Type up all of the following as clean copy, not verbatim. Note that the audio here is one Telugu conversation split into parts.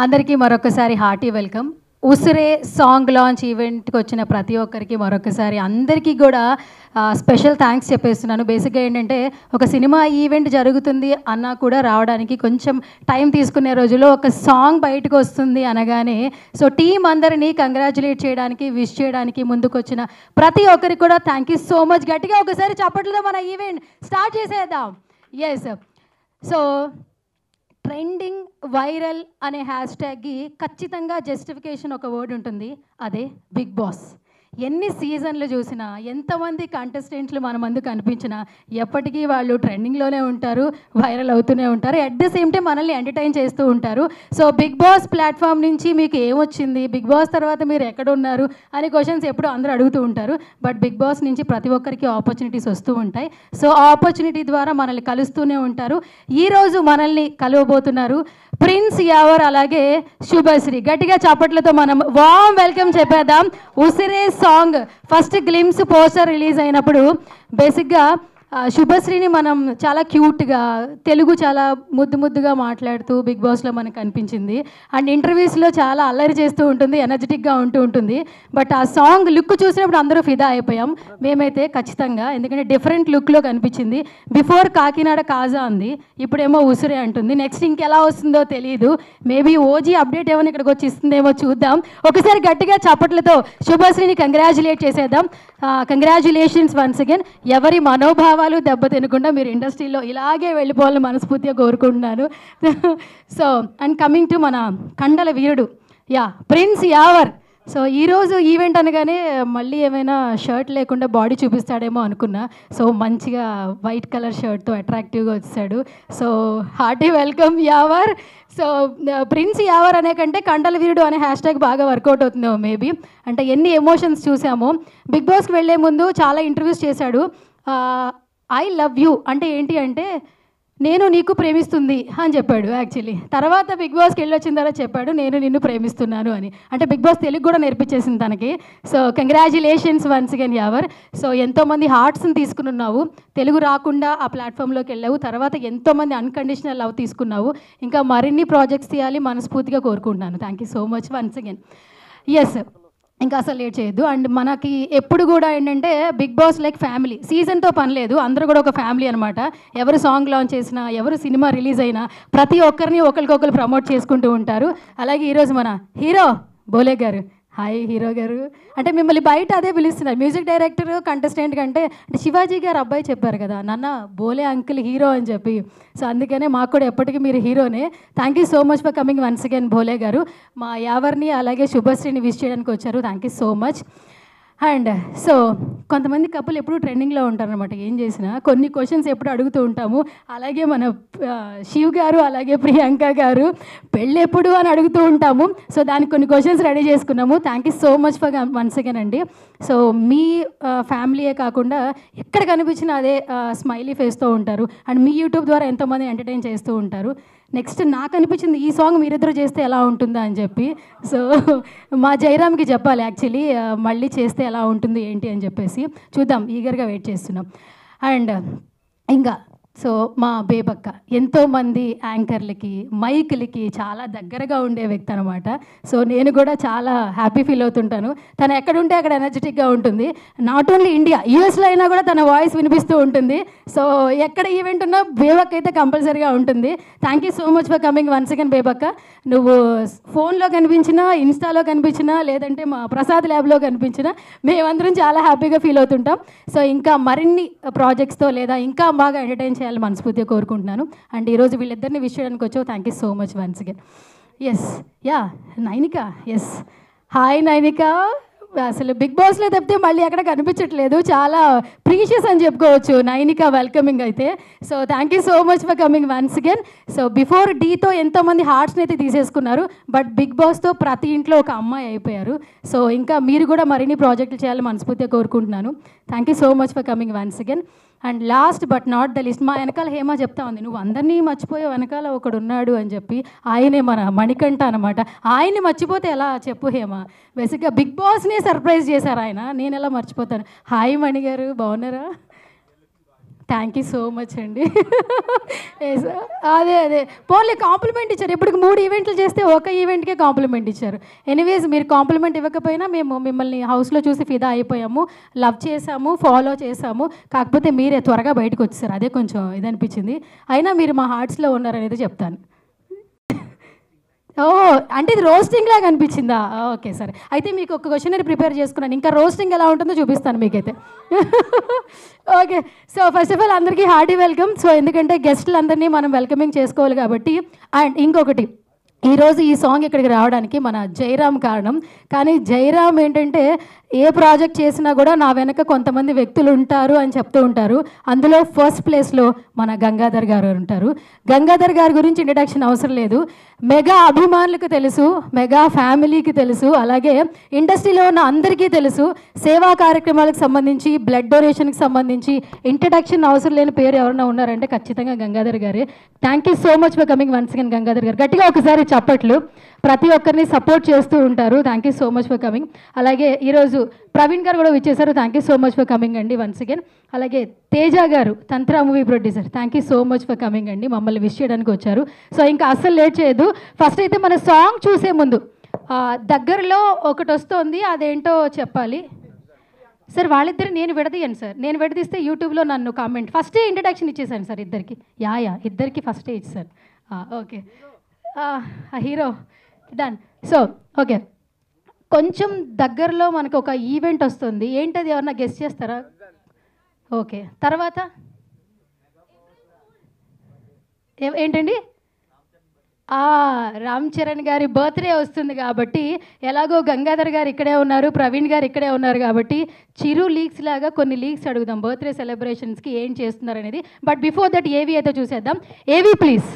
అందరికీ మరొకసారి హార్టీ వెల్కమ్. ఉసిరే సాంగ్ లాంచ్ ఈవెంట్కి వచ్చిన ప్రతి ఒక్కరికి మరొకసారి అందరికీ కూడా స్పెషల్ థ్యాంక్స్ చెప్పేస్తున్నాను. బేసిక్గా ఏంటంటే ఒక సినిమా ఈవెంట్ జరుగుతుంది అన్నా కూడా రావడానికి కొంచెం టైం తీసుకునే రోజుల్లో ఒక సాంగ్ బయటకు వస్తుంది అనగానే సో టీం అందరినీ కంగ్రాచులేట్ చేయడానికి విష్ చేయడానికి ముందుకొచ్చిన ప్రతి ఒక్కరికి కూడా థ్యాంక్ యూ సో మచ్. గట్టిగా ఒకసారి చప్పట్లతో మన ఈవెంట్ స్టార్ట్ చేసేద్దాం. ఎస్, సో ట్రెండింగ్ వైరల్ అనే హ్యాష్ ట్యాగ్కి ఖచ్చితంగా జస్టిఫికేషన్ ఒక వర్డ్ ఉంటుంది, అదే బిగ్ బాస్. ఎన్ని సీజన్లు చూసినా ఎంతమంది కంటెస్టెంట్లు మన ముందు కనిపించినా ఎప్పటికీ వాళ్ళు ట్రెండింగ్లోనే ఉంటారు, వైరల్ అవుతూనే ఉంటారు, ఎట్ ద సేమ్ టైం మనల్ని ఎంటర్టైన్ చేస్తూ ఉంటారు. సో బిగ్ బాస్ ప్లాట్ఫామ్ నుంచి మీకు ఏమొచ్చింది, బిగ్ బాస్ తర్వాత మీరు ఎక్కడ ఉన్నారు అనే క్వశ్చన్స్ ఎప్పుడు అందరూ అడుగుతూ ఉంటారు. బట్ బిగ్ బాస్ నుంచి ప్రతి ఒక్కరికి ఆపర్చునిటీస్ వస్తూ ఉంటాయి. సో ఆ ఆపర్చునిటీ ద్వారా మనల్ని కలుస్తూనే ఉంటారు. ఈరోజు మనల్ని కలవబోతున్నారు ప్రిన్స్ యావర్ అలాగే శుభశ్రీ. గట్టిగా చప్పట్లతో మనం వామ్ వెల్కమ్ చెప్పేద్దాం. Usire song first glimpse poster release అయినప్పుడు బేసిక్గా శుభశ్రీని మనం చాలా క్యూట్గా తెలుగు చాలా ముద్దుగా మాట్లాడుతూ బిగ్ బాస్లో మనకు కనిపించింది. అండ్ ఇంటర్వ్యూస్లో చాలా అల్లరి చేస్తూ ఉంటుంది, ఎనర్జెటిక్గా ఉంటుంది. బట్ ఆ సాంగ్ లుక్ చూసినప్పుడు అందరూ ఫిదా అయిపోయాం మేమైతే ఖచ్చితంగా, ఎందుకంటే డిఫరెంట్ లుక్లో కనిపించింది. బిఫోర్ కాకినాడ కాజా అంది, ఇప్పుడేమో ఉసిరే అంటుంది. నెక్స్ట్ ఇంకెలా వస్తుందో తెలియదు, మేబీ ఓజీ అప్డేట్ ఏమైనా ఇక్కడికి వచ్చి ఇస్తుందేమో చూద్దాం. ఒకసారి గట్టిగా చప్పట్లతో శుభశ్రీని కంగ్రాచులేట్ చేసేద్దాం. Congratulations once again. ఎవరి మనోభావాలు దెబ్బతినకుండా మీరు ఇండస్ట్రీలో ఇలాగే వెళ్ళిపోవాలని మనస్ఫూర్తిగా కోరుకుంటున్నాను. సో అండ్ కమింగ్ టు మన కండల వీరుడు ప్రిన్స్ యావర్. సో ఈరోజు ఈవెంట్ అనగానే మళ్ళీ ఏమైనా షర్ట్ లేకుండా బాడీ చూపిస్తాడేమో అనుకున్నా. సో మంచిగా వైట్ కలర్ షర్ట్తో అట్రాక్టివ్గా వచ్చాడు. So hearty welcome Yavar. So prince Yavar అనే కంటే కండల వీరుడు అనే హ్యాష్ ట్యాగ్ బాగా వర్కౌట్ అవుతుందేమో మేబీ. అంటే ఎన్ని ఎమోషన్స్ చూసామో. బిగ్ బాస్కి వెళ్ళే ముందు చాలా ఇంటర్వ్యూస్ చేశాడు. ఐ లవ్ యూ అంటే ఏంటి అంటే నేను నీకు ప్రేమిస్తుంది అని చెప్పాడు యాక్చువల్లీ. తర్వాత బిగ్ బాస్కి వెళ్ళొచ్చిన తర్వాత చెప్పాడు నేను నిన్ను ప్రేమిస్తున్నాను అని. అంటే బిగ్ బాస్ తెలుగు కూడా నేర్పించేసింది తనకి. So congratulations once again Yavar. So ఎంతోమంది హార్ట్స్ని తీసుకుని ఉన్నావు, తెలుగు రాకుండా ఆ ప్లాట్ఫామ్లోకి వెళ్ళావు, తర్వాత ఎంతోమంది అన్కండిషనల్ లవ్ తీసుకున్నావు. ఇంకా మరిన్ని ప్రాజెక్ట్స్ తీయాలి మనస్ఫూర్తిగా కోరుకుంటున్నాను. Thank you so much once again. Yes, ఇంకా అసలు లేట్ చేయొద్దు. అండ్ మనకి ఎప్పుడు కూడా ఏంటంటే బిగ్ బాస్ లైక్ ఫ్యామిలీ, సీజన్తో పని లేదు, అందరూ కూడా ఒక ఫ్యామిలీ అనమాట. ఎవరు సాంగ్ లాంచ్ చేసినా, ఎవరు సినిమా రిలీజ్ అయినా ప్రతి ఒక్కరిని ఒకరికొకరు ప్రమోట్ చేసుకుంటూ ఉంటారు. అలాగే ఈరోజు మన హీరో బోలే గారు. హాయ్ హీరో గారు. అంటే మిమ్మల్ని బయట అదే పిలుస్తున్నారు, మ్యూజిక్ డైరెక్టర్ కంటెస్టెంట్ కంటే. అంటే శివాజీ గారు అబ్బాయి చెప్పారు కదా నాన్న బోలే అంకుల్ హీరో అని చెప్పి. సో అందుకనే మాకు కూడా ఎప్పటికీ మీరు హీరోనే. Thank you so much for coming once again Bhole garu. మా యావర్ని అలాగే శుభశ్రీని విష్ చేయడానికి వచ్చారు. Thank you so much. And so కొంతమంది కపుల్ ఎప్పుడు ట్రెండింగ్లో ఉంటారనమాట, ఏం చేసినా కొన్ని క్వశ్చన్స్ ఎప్పుడు అడుగుతూ ఉంటాము. అలాగే మన శివ్ గారు అలాగే ప్రియాంక గారు పెళ్ళి ఎప్పుడు అని అడుగుతూ ఉంటాము. సో దానికి కొన్ని క్వశ్చన్స్ రెడీ చేసుకున్నాము. Thank you so much for once again అండి. సో మీ ఫ్యామిలీయే కాకుండా ఎక్కడ కనిపించినా అదే స్మైలీ ఫేస్తో ఉంటారు. అండ్ మీ యూట్యూబ్ ద్వారా ఎంతోమంది ఎంటర్టైన్ చేస్తూ ఉంటారు. నెక్స్ట్ నాకు అనిపించింది ఈ సాంగ్ మీరిద్దరు చేస్తే ఎలా ఉంటుందా అని చెప్పి. సో మా జయరామ్కి చెప్పాలి యాక్చువల్లీ మళ్ళీ చేస్తే ఎలా ఉంటుంది ఏంటి అని చెప్పేసి. చూద్దాం, ఈగర్గా వెయిట్ చేస్తున్నాం. అండ్ ఇంకా సో మా బేబక్క ఎంతోమంది యాంకర్లకి మైక్లకి చాలా దగ్గరగా ఉండే వ్యక్తి అనమాట. సో నేను కూడా చాలా హ్యాపీ ఫీల్ అవుతుంటాను. తను ఎక్కడుంటే అక్కడ ఎనర్జెటిక్గా ఉంటుంది. నాట్ ఓన్లీ ఇండియా, యూఎస్లో అయినా కూడా తన వాయిస్ వినిపిస్తూ ఉంటుంది. సో ఎక్కడ ఈవెంట్ ఉన్నా బేబక్క అయితే కంపల్సరీగా ఉంటుంది. Thank you so much for coming once again Bebakka. నువ్వు ఫోన్లో కనిపించినా, ఇన్స్టాలో కనిపించినా, లేదంటే మా ప్రసాద్ ల్యాబ్లో కనిపించినా మేమందరం చాలా హ్యాపీగా ఫీల్ అవుతుంటాం. సో ఇంకా మరిన్ని ప్రాజెక్ట్స్తో లేదా ఇంకా బాగా ఎంటర్టైన్ చేయాలి మనస్ఫూర్తిగా కోరుకుంటున్నాను. అండ్ ఈరోజు వీళ్ళిద్దరిని విష్ చేయడానికి వచ్చావు. Thank you so much once again. Yes Nainika. Yes hi Nainika. అసలు బిగ్ బాస్లో తప్పితే మళ్ళీ ఎక్కడ కనిపించట్లేదు, చాలా ప్రీషియస్ అని చెప్పుకోవచ్చు నైనిక వెల్కమింగ్ అయితే. So thank you so much for coming once again. So before డీతో ఎంతోమంది హార్ట్స్ని అయితే తీసేసుకున్నారు, బట్ బిగ్ బాస్తో ప్రతి ఇంట్లో ఒక అమ్మాయి అయిపోయారు. సో ఇంకా మీరు కూడా మరిన్ని ప్రాజెక్టులు చేయాలని మనస్ఫూర్తిగా కోరుకుంటున్నాను. Thank you so much for coming once again. And last but not the list, మా వెనకాల హేమ చెప్తా ఉంది నువ్వు అందరినీ మర్చిపోయే వెనకాల ఒకడు ఉన్నాడు అని చెప్పి. ఆయనే మన మణికంఠ అనమాట. ఆయన్ని మర్చిపోతే ఎలా చెప్పు హేమ. బేసిక్గా బిగ్ బాస్నే సర్ప్రైజ్ చేశారు ఆయన, నేను ఎలా మర్చిపోతాను. హాయ్ మణి గారు, బాగున్నారా? థ్యాంక్ యూ సో మచ్ అండి. అదే అదే పోన్లే కాంప్లిమెంట్ ఇచ్చారు. ఇప్పటికి 3 ఈవెంట్లు చేస్తే ఒక ఈవెంట్కే కాంప్లిమెంట్ ఇచ్చారు. ఎనీవేస్ మీరు కాంప్లిమెంట్ ఇవ్వకపోయినా మేము మిమ్మల్ని హౌస్లో చూసి ఫిదా అయిపోయాము, లవ్ చేసాము, ఫాలో చేసాము. కాకపోతే మీరే త్వరగా బయటకు వచ్చేసారు, అదే కొంచెం ఇది అనిపించింది. అయినా మీరు మా హార్ట్స్లో ఉన్నారనేది చెప్తాను. ఓ అంటే ఇది రోస్టింగ్ లాగా అనిపించిందా? ఓకే సరే, అయితే మీకు ఒక క్వశ్చనరీ ప్రిపేర్ చేసుకున్నాను, ఇంకా రోస్టింగ్ ఎలా ఉంటుందో చూపిస్తాను మీకైతే. Okay, so first of all అందరికీ హార్టీ వెల్కమ్. సో ఎందుకంటే గెస్టులందరినీ మనం వెల్కమింగ్ చేసుకోవాలి కాబట్టి. అండ్ ఇంకొకటి, ఈరోజు ఈ సాంగ్ ఇక్కడికి రావడానికి మన జయరామ్ కారణం. కానీ జయరామ్ ఏంటంటే ఏ ప్రాజెక్ట్ చేసినా కూడా నా వెనక కొంతమంది వ్యక్తులు ఉంటారు అని చెప్తూ ఉంటారు. అందులో ఫస్ట్ ప్లేస్లో మన గంగాధర్ గారు ఉంటారు. గంగాధర్ గారి గురించి ఇంట్రడక్షన్ అవసరం లేదు, మెగా అభిమానులకు తెలుసు, మెగా ఫ్యామిలీకి తెలుసు, అలాగే ఇండస్ట్రీలో ఉన్న అందరికీ తెలుసు. సేవా కార్యక్రమాలకు సంబంధించి, బ్లడ్ డొనేషన్కి సంబంధించి ఇంట్రడక్షన్ అవసరం లేని పేరు ఎవరైనా ఉన్నారంటే ఖచ్చితంగా గంగాధర్ గారే. Thank you so much for coming once again Gangadhar గారు. గట్టిగా ఒకసారి చప్పట్లు. ప్రతి ఒక్కరిని సపోర్ట్ చేస్తూ ఉంటారు. Thank you so much for coming. అలాగే ఈరోజు ప్రవీణ్ గారు కూడా వచ్చేసారు. Thank you so much for coming అండి వన్స్ అగైన్. అలాగే తేజ గారు, తంత్ర movie producer, thank you so much for coming అండి, మమ్మల్ని విష్ చేయడానికి వచ్చారు. సో ఇంకా అస్సలు లేట్ చేయొద్దు. ఫస్ట్ అయితే మన సాంగ్ చూసే ముందు దగ్గరలో ఒకటి వస్తుంది, అదేంటో చెప్పాలి సార్. వాళ్ళిద్దరు నేను విడదీయండి సార్, నేను విడదీస్తే యూట్యూబ్లో నన్ను కామెంట్. ఫస్టే ఇంట్రడక్షన్ ఇచ్చేసాను సార్ ఇద్దరికి. ఇద్దరికి ఫస్టే ఇచ్చేసాను. Okay, hero done. So okay, కొంచెం దగ్గరలో మనకు ఒక ఈవెంట్ వస్తుంది, ఏంటది ఎవరన్నా గెస్ట్ చేస్తారా? ఓకే, తర్వాత ఏంటండి? రామ్ చరణ్ గారి బర్త్డే వస్తుంది కాబట్టి, ఎలాగో గంగాధర్ గారు ఇక్కడే ఉన్నారు, ప్రవీణ్ గారు ఇక్కడే ఉన్నారు కాబట్టి చిరు లీక్స్ లాగా కొన్ని లీక్స్ అడుగుదాం బర్త్డే సెలబ్రేషన్స్కి ఏం చేస్తున్నారు అనేది. బట్ బిఫోర్ దట్ ఏవి అయితే చూసేద్దాం. ఏవి ప్లీజ్.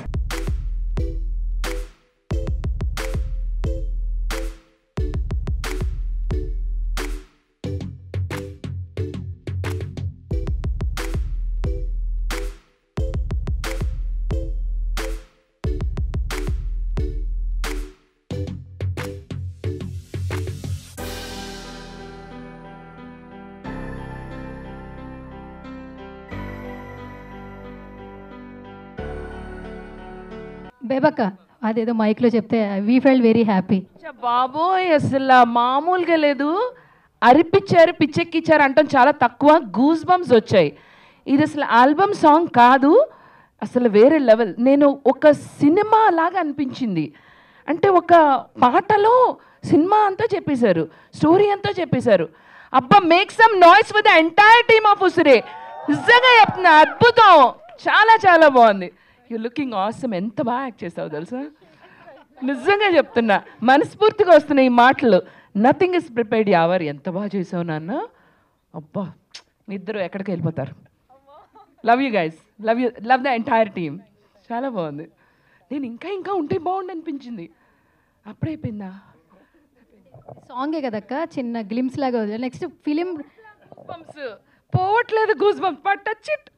బేబక్క అదేదో మైక్లో చెప్తే వీ ఫెల్ట్ వెరీ హ్యాపీ. బాబోయ్ అసలు మామూలుగా లేదు, అరిపించారు, పిచ్చెక్కిచ్చారు అంటాం చాలా తక్కువ. గూస్ బంప్స్ వచ్చాయి. ఇది అసలు ఆల్బమ్ సాంగ్ కాదు, అసలు వేరే లెవెల్. నేను ఒక సినిమా లాగా అనిపించింది. అంటే ఒక పాటలో సినిమా అంతా చెప్పేశారు, స్టోరీ అంతా చెప్పేశారు. అబ్బా, make some noise with the entire team of Usire. నిజంగా చెప్తున్నా, అద్భుతం, చాలా చాలా బాగుంది. You looking awesome. ఎంత బాగా యాక్ట్ చేస్తావు తెలుసా, నిజంగా చెప్తున్నా, మనస్ఫూర్తిగా వస్తున్నాయి ఈ మాటలు. Nothing is prepared. యావర్ ఎంత బాగా చేసావు నాన్న. అబ్బా, ఇద్దరు ఎక్కడికి వెళ్ళిపోతారు. Love you guys, love the entire team. చాలా బాగుంది. నేను ఇంకా ఉంటే బాగుండు అనిపించింది. అప్పుడైపోయిందా? సాంగే కదక్క, చిన్న గ్లిమ్స్ లాగా. నెక్స్ట్ ఫిలిం బంప్స్ పోవట్లేదు, goose bumps but touch it.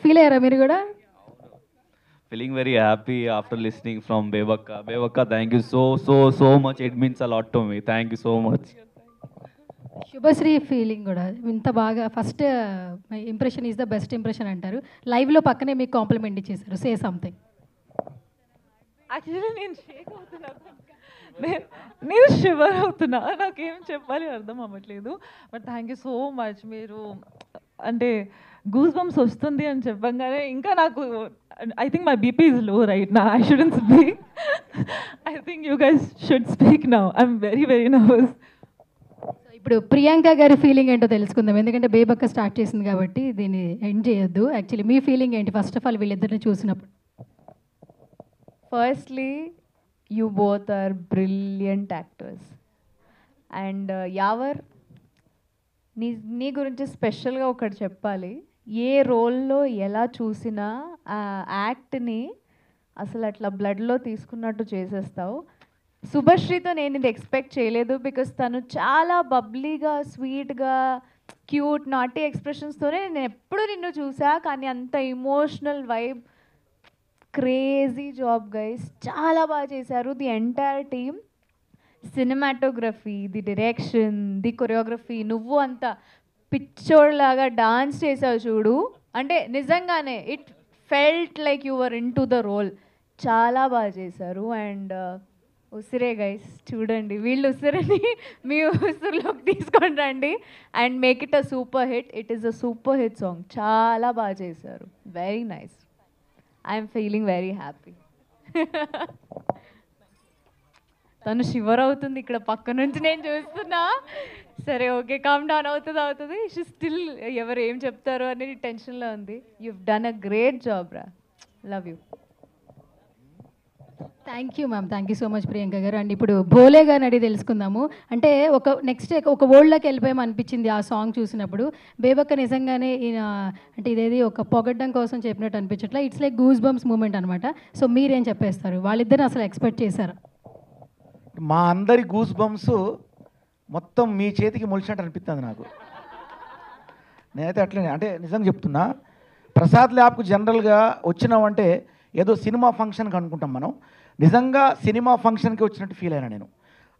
Feel అయ్యారా మీరు కూడా? Feeling very happy after listening from Bebakka. Bebakka, thank you so much. It means a lot to me. Thank you so much. Subhashree feeling కూడా ఇంత బాగా. First my impression is the best impression అంటారు. లైవ్లో పక్కనే మీకు కాంప్లిమెంట్ ఇచ్చేసారు. Say something. యాక్చువల్లీ నేను షేక్ అవుతున్నా, నేను షివర్ అవుతున్నా, నాకేం చెప్పాలి అర్థం అవ్వట్లేదు. But thank you so much. మీరు అంటే గూస్ బంప్స్ వస్తుంది అని చెప్పగానే ఇంకా నాకు I think my BP is low right నా. I shouldn't speak. I think you guys should speak now. I'm very very nervous. ఇప్పుడు ప్రియాంక గారి ఫీలింగ్ ఏంటో తెలుసుకుందాం, ఎందుకంటే బేబక్క స్టార్ట్ చేసింది కాబట్టి దీన్ని ఎండ్ చేయొద్దు. యాక్చువల్లీ మీ ఫీలింగ్ ఏంటి ఫస్ట్ ఆఫ్ ఆల్ వీళ్ళిద్దరిని చూసినప్పుడు? Firstly, you both are brilliant actors. And Yawar నీ గురించి స్పెషల్గా ఒకటి చెప్పాలి. ఏ రోల్లో ఎలా చూసినా ఆ యాక్ట్ని అసలు అట్లా బ్లడ్లో తీసుకున్నట్టు చేసేస్తావు. శుభశ్రీతో నేను ఇది ఎక్స్పెక్ట్ చేయలేదు, బికాస్ తను చాలా బబ్లీగా, స్వీట్గా, క్యూట్, నాటీ ఎక్స్ప్రెషన్స్తోనే నేను ఎప్పుడు నిన్ను చూసా. కానీ అంత emotional vibe, crazy job guys, చాలా బాగా చేశారు the entire team. Cinematography, the direction, the choreography, నువ్వు అంత పిచ్చోడ్లాగా డాన్స్ చేసావు చూడు, అంటే నిజంగానే it felt like your into the role. చాలా బాగా చేశారు. అండ్ ఉసిరే గైస్ చూడండి, వీళ్ళు ఉసిరిని మీ ఉసిరిలోకి తీసుకొని రండి and make it a super hit. It is a super hit song. చాలా బాగా చేశారు. Very nice. I'm feeling very happy. తను షివర్ అవుతుంది ఇక్కడ పక్క నుంచి నేను చూస్తున్నా. సరే ఓకే, కామ్ డౌన్. అవుతుంది. షీ స్టిల్ ఎవరు ఏం చెప్తారో అనేది టెన్షన్లో ఉంది. You've done a great job రా. Love you. Thank you ma'am, thank you so much Priyanka garu. And ఇప్పుడు భోలే గారిని అడిగి తెలుసుకుందాము. అంటే నెక్స్ట్ ఒక వరల్డ్లోకి వెళ్ళిపోయాం అనిపించింది ఆ సాంగ్ చూసినప్పుడు. బేబక్క నిజంగానే అంటే ఇదేది ఒక పొగడ్డం కోసం చెప్పినట్టు అనిపించట్లా. It's like goose bumps moment అనమాట. సో మీరేం చెప్పేస్తారు? వాళ్ళిద్దరిని అసలు ఎక్స్పెక్ట్ చేశారు? మా అందరి గూస్ బంప్స్ మొత్తం మీ చేతికి మొలిచినట్టు అనిపిస్తుంది నాకు. నేనైతే అట్లనే, అంటే నిజంగా చెప్తున్నా, ప్రసాద్ ల్యాబ్కు జనరల్గా వచ్చినామంటే ఏదో సినిమా ఫంక్షన్కి అనుకుంటాం మనం. నిజంగా సినిమా ఫంక్షన్కి వచ్చినట్టు ఫీల్ అయినా నేను.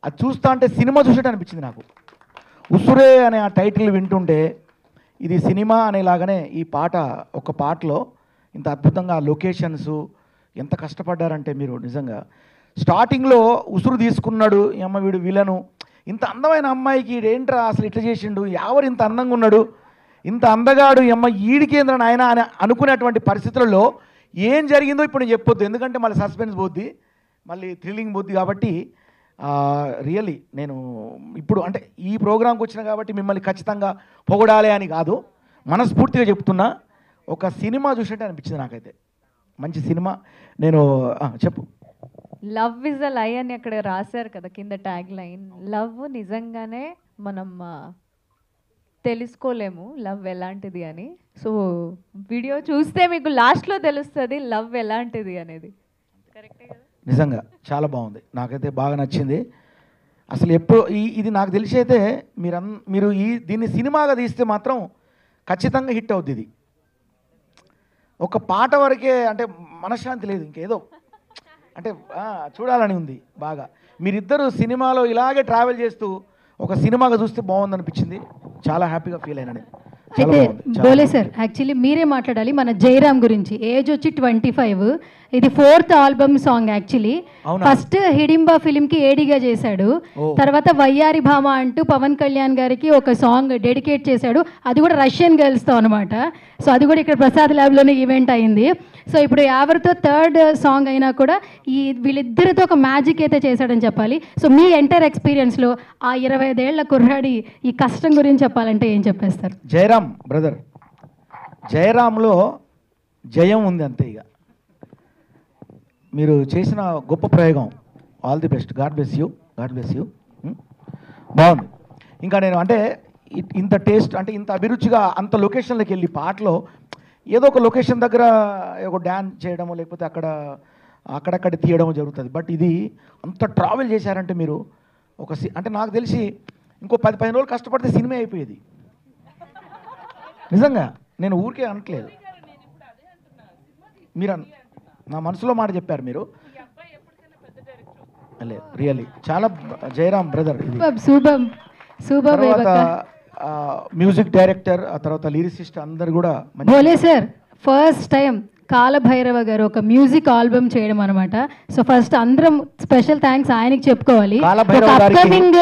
అది చూస్తా అంటే సినిమా చూసినట్టు అనిపించింది నాకు. ఉసురే అనే ఆ టైటిల్ వింటుంటే ఇది సినిమా అనేలాగానే ఈ పాట, ఒక పాటలో ఇంత అద్భుతంగా లొకేషన్స్ ఎంత కష్టపడ్డారంటే మీరు నిజంగా. స్టార్టింగ్లో ఉసురు తీసుకున్నాడు అమ్మ వీడు విలను, ఇంత అందమైన అమ్మాయికి ఏంట్రా అసలు ఇట్లా చేసిండు, ఎవరు ఇంత అందంగా ఉన్నాడు, ఇంత అందగాడు అమ్మ ఈడికేంద్ర ఆయన అని అనుకునేటువంటి పరిస్థితులలో ఏం జరిగిందో ఇప్పుడు నేను చెప్పొద్దు, ఎందుకంటే మళ్ళీ సస్పెన్స్ పోద్ది, మళ్ళీ థ్రిల్లింగ్ పోద్ది. కాబట్టి రియల్లీ నేను ఇప్పుడు అంటే ఈ ప్రోగ్రాంకి వచ్చిన కాబట్టి మిమ్మల్ని ఖచ్చితంగా పొగడాలి అని కాదు, మనస్ఫూర్తిగా చెప్తున్నా. ఒక సినిమా చూసినట్టే అనిపించింది నాకైతే. మంచి సినిమా. నేను చెప్పు. లవ్ ఇస్ అ లై అని అక్కడ రాశారు కదా కింద ట్యాగ్ లైన్. లవ్ నిజంగానే మనం తెలుసుకోలేము లవ్ ఎలాంటిది అని. సో వీడియో చూస్తే మీకు లాస్ట్లో తెలుస్తుంది లవ్ ఎలాంటిది అనేది. కరెక్టే కదా? నిజంగా చాలా బాగుంది, నాకైతే బాగా నచ్చింది. అసలు ఎప్పుడు ఇది నాకు తెలిసి అయితే మీరు దీన్ని సినిమాగా తీస్తే మాత్రం ఖచ్చితంగా హిట్ అవుద్ది. ఇది ఒక పాట వరకే అంటే మనశ్శాంతి లేదు, ఇంకేదో అంటే చూడాలని ఉంది బాగా. మీరిద్దరూ సినిమాలో ఇలాగే ట్రావెల్ చేస్తూ ఒక సినిమాగా చూస్తే బాగుందనిపించింది. చాలా హ్యాపీగా ఫీల్ అయినా నేను. అయితే బోలే సార్, యాక్చువల్లీ మీరే మాట్లాడాలి మన జయరామ్ గురించి. ఏజ్ వచ్చి 25. ఇది 4th album song actually. First Hidimba ఫిలింకి ఏడీగా చేశాడు. తర్వాత వయ్యారి భామ అంటూ పవన్ కళ్యాణ్ గారికి ఒక సాంగ్ డెడికేట్ చేశాడు, అది కూడా రష్యన్ గర్ల్స్తో అనమాట. సో అది కూడా ఇక్కడ ప్రసాద్ ల్యాబ్లోనే ఈవెంట్ అయింది. సో ఇప్పుడు ఎవరితో 3rd సాంగ్ అయినా కూడా వీళ్ళిద్దరితో ఒక మ్యాజిక్ అయితే చేశాడని చెప్పాలి. సో మీ ఎంటైర్ ఎక్స్పీరియన్స్లో ఆ 25 ఏళ్ల కుర్రాడి ఈ కష్టం గురించి చెప్పాలంటే ఏం చెప్పేస్తారు? జయరామ్ బ్రదర్, జయరామ్లో జయం ఉంది అంతే. ఇక మీరు చేసిన గొప్ప ప్రయోగం, all the best. God bless you, God bless you. బాగుంది. ఇంకా నేను అంటే ఇంత టేస్ట్ అంటే ఇంత అభిరుచిగా అంత లొకేషన్లోకి వెళ్ళి పాటలో ఏదో ఒక లొకేషన్ దగ్గర ఒక డ్యాన్స్ చేయడమో లేకపోతే అక్కడక్కడ తీయడమో జరుగుతుంది. బట్ ఇది అంత ట్రావెల్ చేశారంటే మీరు అంటే నాకు తెలిసి ఇంకో 10-15 రోజులు కష్టపడితే సినిమా అయిపోయేది. నిజంగా నేను ఊరికే అనట్లేదు, మీరు నా మనసులో మాట చెప్పారు మీరు. లేదు రియల్లీ చాలా జయరామ్ బ్రదర్. తర్వాత మ్యూజిక్ డైరెక్టర్, ఆ తర్వాత లిరిసిస్ట్ అందరు కూడా. Bhole sir first time Kalabhairava garu ఒక మ్యూజిక్ ఆల్బమ్ చేయడం అనమాట. సో ఫస్ట్ అందరం స్పెషల్ థ్యాంక్స్ ఆయనకి చెప్పుకోవాలి. అప్కమింగ్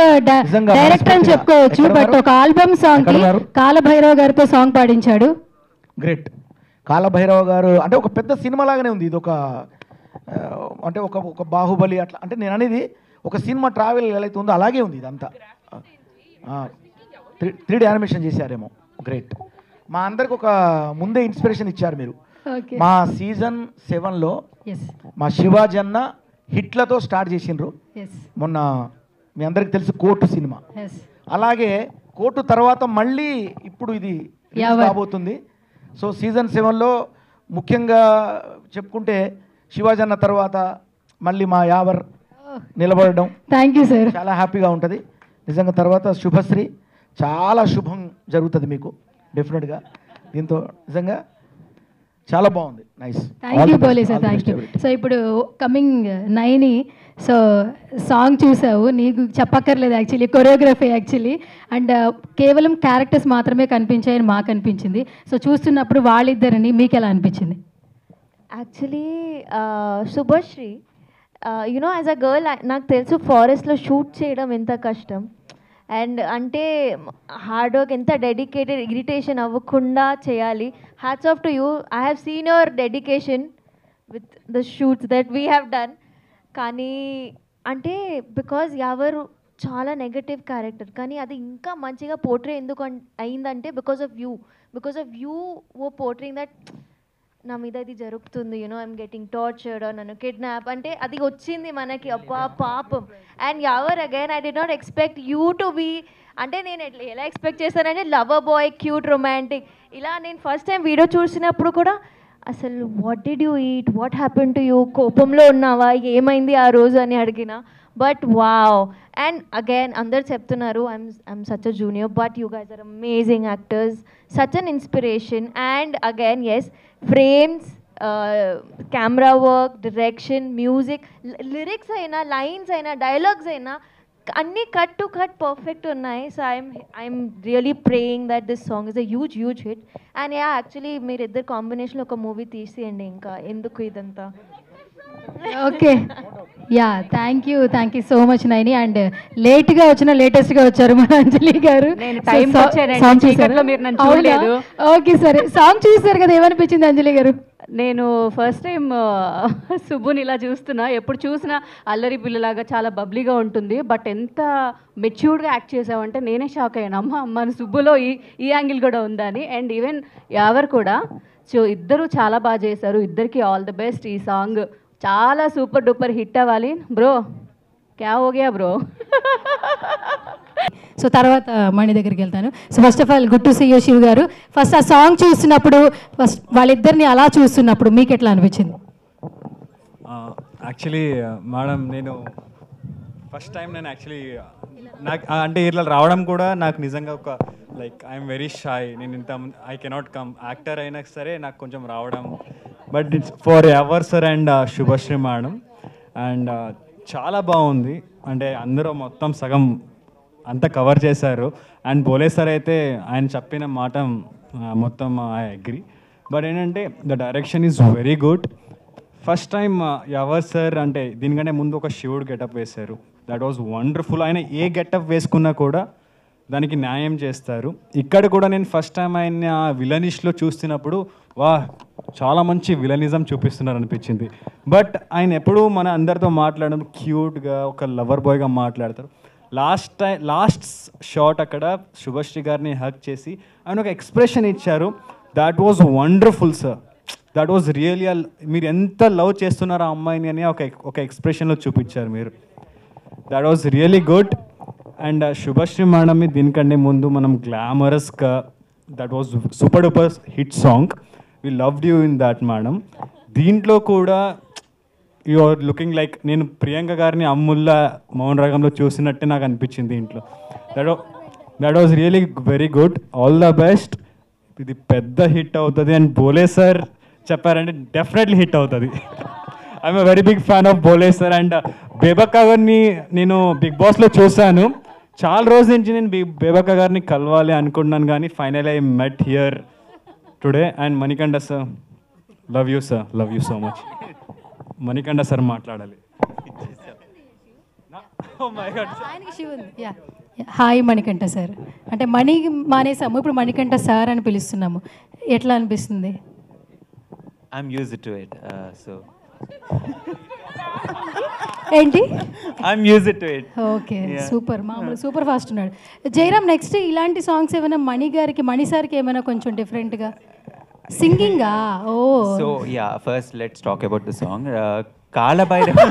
డైరెక్టర్ అని చెప్పుకోవచ్చు, బట్ ఒక ఆల్బమ్ సాంగ్ కి కాలభైరవ గారితో సాంగ్ పాడించాడు. గ్రేట్. కాలభైరవ గారు అంటే ఒక పెద్ద సినిమా లాగానే ఉంది ఇది. ఒక అంటే ఒక బాహుబలి అట్లా, అంటే నేను అనేది ఒక సినిమా ట్రావెల్ ఎలా అయితే ఉందో అలాగే ఉంది ఇదంతా. 3D animation చేశారేమో. గ్రేట్. మా అందరికి ఒక ముందే ఇన్స్పిరేషన్ ఇచ్చారు మీరు. మా సీజన్ 7లో మా శివాజన్న హిట్లతో స్టార్ట్ చేసిండ్రు. మొన్న మీ అందరికి తెలుసు కోర్టు సినిమా. అలాగే కోర్టు తర్వాత మళ్ళీ ఇప్పుడు ఇది రాబోతుంది. సో సీజన్ 7లో ముఖ్యంగా చెప్పుకుంటే శివాజన్న తర్వాత మళ్ళీ మా యావర్ నిలబడడం. Thank you sir. చాలా హ్యాపీగా ఉంటుంది నిజంగా. తర్వాత శుభశ్రీ, చాలా శుభం జరుగుతుంది మీకు డెఫినెట్గా దీంతో. నిజంగా చాలా బాగుంది. Nice. Thank you Bhole sir, thank you. So ఇప్పుడు కమింగ్ నైని, సో సాంగ్ చూసావు, నీకు చెప్పక్కర్లేదు యాక్చువల్లీ, కొరియోగ్రఫీ యాక్చువల్లీ, అండ్ కేవలం క్యారెక్టర్స్ మాత్రమే కనిపించాయని మాకు అనిపించింది. సో చూస్తున్నప్పుడు వాళ్ళిద్దరిని మీకు ఎలా అనిపించింది? Actually Subhashree, you know as a girl నాకు తెలుసు ఫారెస్ట్లో షూట్ చేయడం ఎంత కష్టం, అండ్ అంటే హార్డ్ వర్క్ ఎంత డెడికేటెడ్, ఇరిటేషన్ అవ్వకుండా చేయాలి. Hats off to you. I have seen your dedication with the shoots that we have done. కానీ అంటే బికాజ్ ఎవరు చాలా నెగటివ్ క్యారెక్టర్, కానీ అది ఇంకా మంచిగా పోర్ట్రే ఎందుకు అయిందంటే because of you oh portraying that నా మీద ఇది జరుగుతుంది, యూనో ఐఎమ్ గెటింగ్ టార్చర్డ్, నన్ను కిడ్నాప్ అంటే అది వచ్చింది మనకి, అబ్బా పాపం. And ever again I did not expect you to be, అంటే నేను ఎలా ఎక్స్పెక్ట్ చేశానంటే లవర్ బాయ్, క్యూట్, రొమాంటిక్ ఇలా. నేను ఫస్ట్ టైం వీడియో చూసినప్పుడు కూడా అసలు what did you eat, what happen to you, కోపంలో ఉన్నావా, ఏమైంది ఆ రోజు అని అడిగిన. But wow. అండ్ అగైన్ అందరు చెప్తున్నారు I'm such a junior, but you guys are amazing actors, such an inspiration. And again yes, frames, camera work, direction, music, lyrics అయినా, లైన్స్ అయినా, డైలాగ్స్ అయినా అన్నీ కట్ టు కట్ పర్ఫెక్ట్ ఉన్నాయి. So I'm really praying that this song is a huge hit. And yeah actually మీరిద్దరు కాంబినేషన్లో ఒక మూవీ తీసేయండి, ఇంకా ఎందుకు ఇదంతా. Okay, yeah thank you so much Naini. And లేట్గా వచ్చిన లేటెస్ట్గా వచ్చారు మన అంజలి గారు. ఓకే సరే, సాంగ్ చూసారు కదా, ఏమనిపించింది అంజలి గారు? నేను ఫస్ట్ టైం సుబ్బుని ఇలా చూస్తున్నా, ఎప్పుడు చూసినా అల్లరి పిల్లలాగా చాలా బబ్లీగా ఉంటుంది, బట్ ఎంత మెచ్యూర్డ్గా యాక్ట్ చేసావంటే నేనే షాక్ అయ్యాను. మన సుబ్బులో ఈ యాంగిల్ కూడా ఉందని. అండ్ ఈవెన్ ఎవరు కూడా, సో ఇద్దరు చాలా బాగా చేశారు, ఇద్దరికి ఆల్ ది బెస్ట్. ఈ సాంగ్ చాలా సూపర్ డూపర్ హిట్ అవ్వాలి. బ్రో క్యా హో గయా బ్రో. సో తర్వాత మణి దగ్గరికి వెళ్తాను. So first of all good to see you Shiv గారు. ఫస్ట్ ఆ సాంగ్ చూస్తున్నప్పుడు, ఫస్ట్ వాళ్ళిద్దరిని అలా చూస్తున్నప్పుడు మీకు ఎట్లా అనిపించింది? యాక్చువల్లీ మేడం, నేను ఫస్ట్ టైం నేను యాక్చువల్లీ నాకు అంటే ఇట్లా రావడం కూడా నాకు నిజంగా ఒక లైక్ ఐఎమ్ వెరీ షై. నేను ఇంత ఐ కెనాట్ కమ్, యాక్టర్ అయినా సరే నాకు కొంచెం రావడం, but it's for ever sir and Subhashree madam. And చాలా బాగుంది, అంటే అందరూ మొత్తం సగం అంతా కవర్ చేశారు. అండ్ బోలే సార్ అయితే ఆయన చెప్పిన మాట మొత్తం ఐ అగ్రీ. బట్ ఏంటంటే the direction is very good. First time ever sir అంటే దీనికంటే ముందు ఒక శివుడు గెటప్ వేశారు, దట్ వాజ్ వండర్ఫుల్. ఆయన ఏ గెటప్ వేసుకున్నా కూడా దానికి న్యాయం చేస్తారు. ఇక్కడ కూడా నేను ఫస్ట్ టైం ఆయన విలనిష్లో చూస్తున్నప్పుడు వా చాలా మంచి విలనిజం చూపిస్తున్నారు అనిపించింది. బట్ ఆయన ఎప్పుడూ మన అందరితో మాట్లాడడం క్యూట్గా ఒక లవర్ బాయ్గా మాట్లాడతారు. లాస్ట్ షాట్ అక్కడ శుభశ్రీ గారిని హక్ చేసి ఆయన ఒక ఎక్స్ప్రెషన్ ఇచ్చారు, that was wonderful sir. That was really, మీరు ఎంత లవ్ చేస్తున్నారో ఆ అమ్మాయిని అని ఒక ఎక్స్ప్రెషన్లో చూపించారు మీరు. That was really good. And Subhashree madam దీనికంటే ముందు మనం గ్లామరస్గా, that was super duper hit song, we loved you in that madam. దీంట్లో కూడా యు ఆర్ లుకింగ్ లైక్, నేను ప్రియాంక గారిని అమ్ముల్లా మౌన రాగంలో చూసినట్టే నాకు అనిపించింది దీంట్లో. That was really very good. All the best. ఇది పెద్ద హిట్ అవుతుంది. అండ్ బోలే సార్ చెప్పారంటే డెఫినెట్లీ హిట్ అవుతుంది. I'm a very big fan of Bhole sir. And Bebakka గారిని నేను బిగ్ బాస్లో చూశాను, చాలా రోజుల నుంచి నేను బేబక్క గారిని కలవాలి అనుకున్నాను, కానీ final I met here today. And Manikanta sir, love you sir, love you so much. Manikanta sir మాట్లాడాలి. Hi Manikanta sir. అంటే మణి మానేసాము, ఇప్పుడు మణికంఠ సార్ అని పిలుస్తున్నాము, ఎట్లా అనిపిస్తుంది? I'm used to it, so ఏంటి? I'm used to it. Okay, super, మామూలు సూపర్ ఫాస్ట్ ఉన్నాడు. జయరామ్, నెక్స్ట్ ఇలాంటి సాంగ్స్ ఏమైనా మణి సార్కి ఏమైనా కొంచెం డిఫరెంట్గా సింగింగా? ఓ, So yeah, first let's talk about the song. Kalabhairava.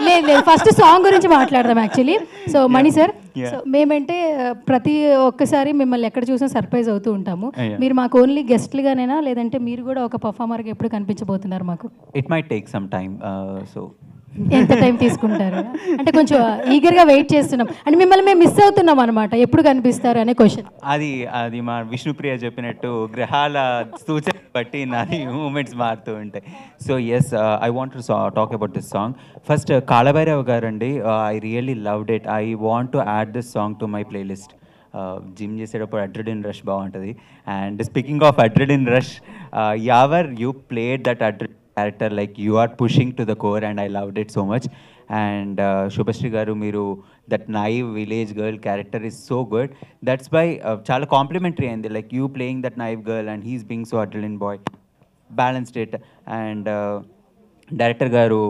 లేదు ఫస్ట్ సాంగ్ గురించి మాట్లాడదాం యాక్చువల్లీ. సో మణి సార్, సో మేమంటే ప్రతి ఒక్కసారి మిమ్మల్ని ఎక్కడ చూసినా సర్ప్రైజ్ అవుతూ ఉంటాము. మీరు మాకు ఓన్లీ గెస్ట్లుగానేనా, లేదంటే మీరు కూడా ఒక పర్ఫార్మర్గా ఎప్పుడు కనిపించబోతున్నారు మాకు? It might take some time, so ఎంత టైం తీసుకుంటారు? అంటే కొంచెం ఈగర్గా వెయిట్ చేస్తున్నాం, అంటే మిమ్మల్ని మేము మిస్ అవుతున్నాం అనమాట, ఎప్పుడు కనిపిస్తారు అనే క్వశ్చన్. అది మా విష్ణుప్రియ చెప్పినట్టు గ్రహాల సూచన బట్టి నాది మూమెంట్స్ మారుతూ ఉంటాయి. So yes, I want to talk about this song. First Kalabhairav garu అండి, I really loved it. I want to add this song to my playlist. Gym చేసేటప్పుడు అడ్రిలిన్ రష్ బాగుంటుంది. And speaking of adrenaline rush, Yawar you played that adrenaline character like you are pushing to the core and I loved it so much. And Subhashree garu, మీరు that naive village girl character is so good. That's by చాలా కాంప్లిమెంటరీ అయింది, like you playing that naive girl and he's being so adrenaline boy, balanced it. And director గారు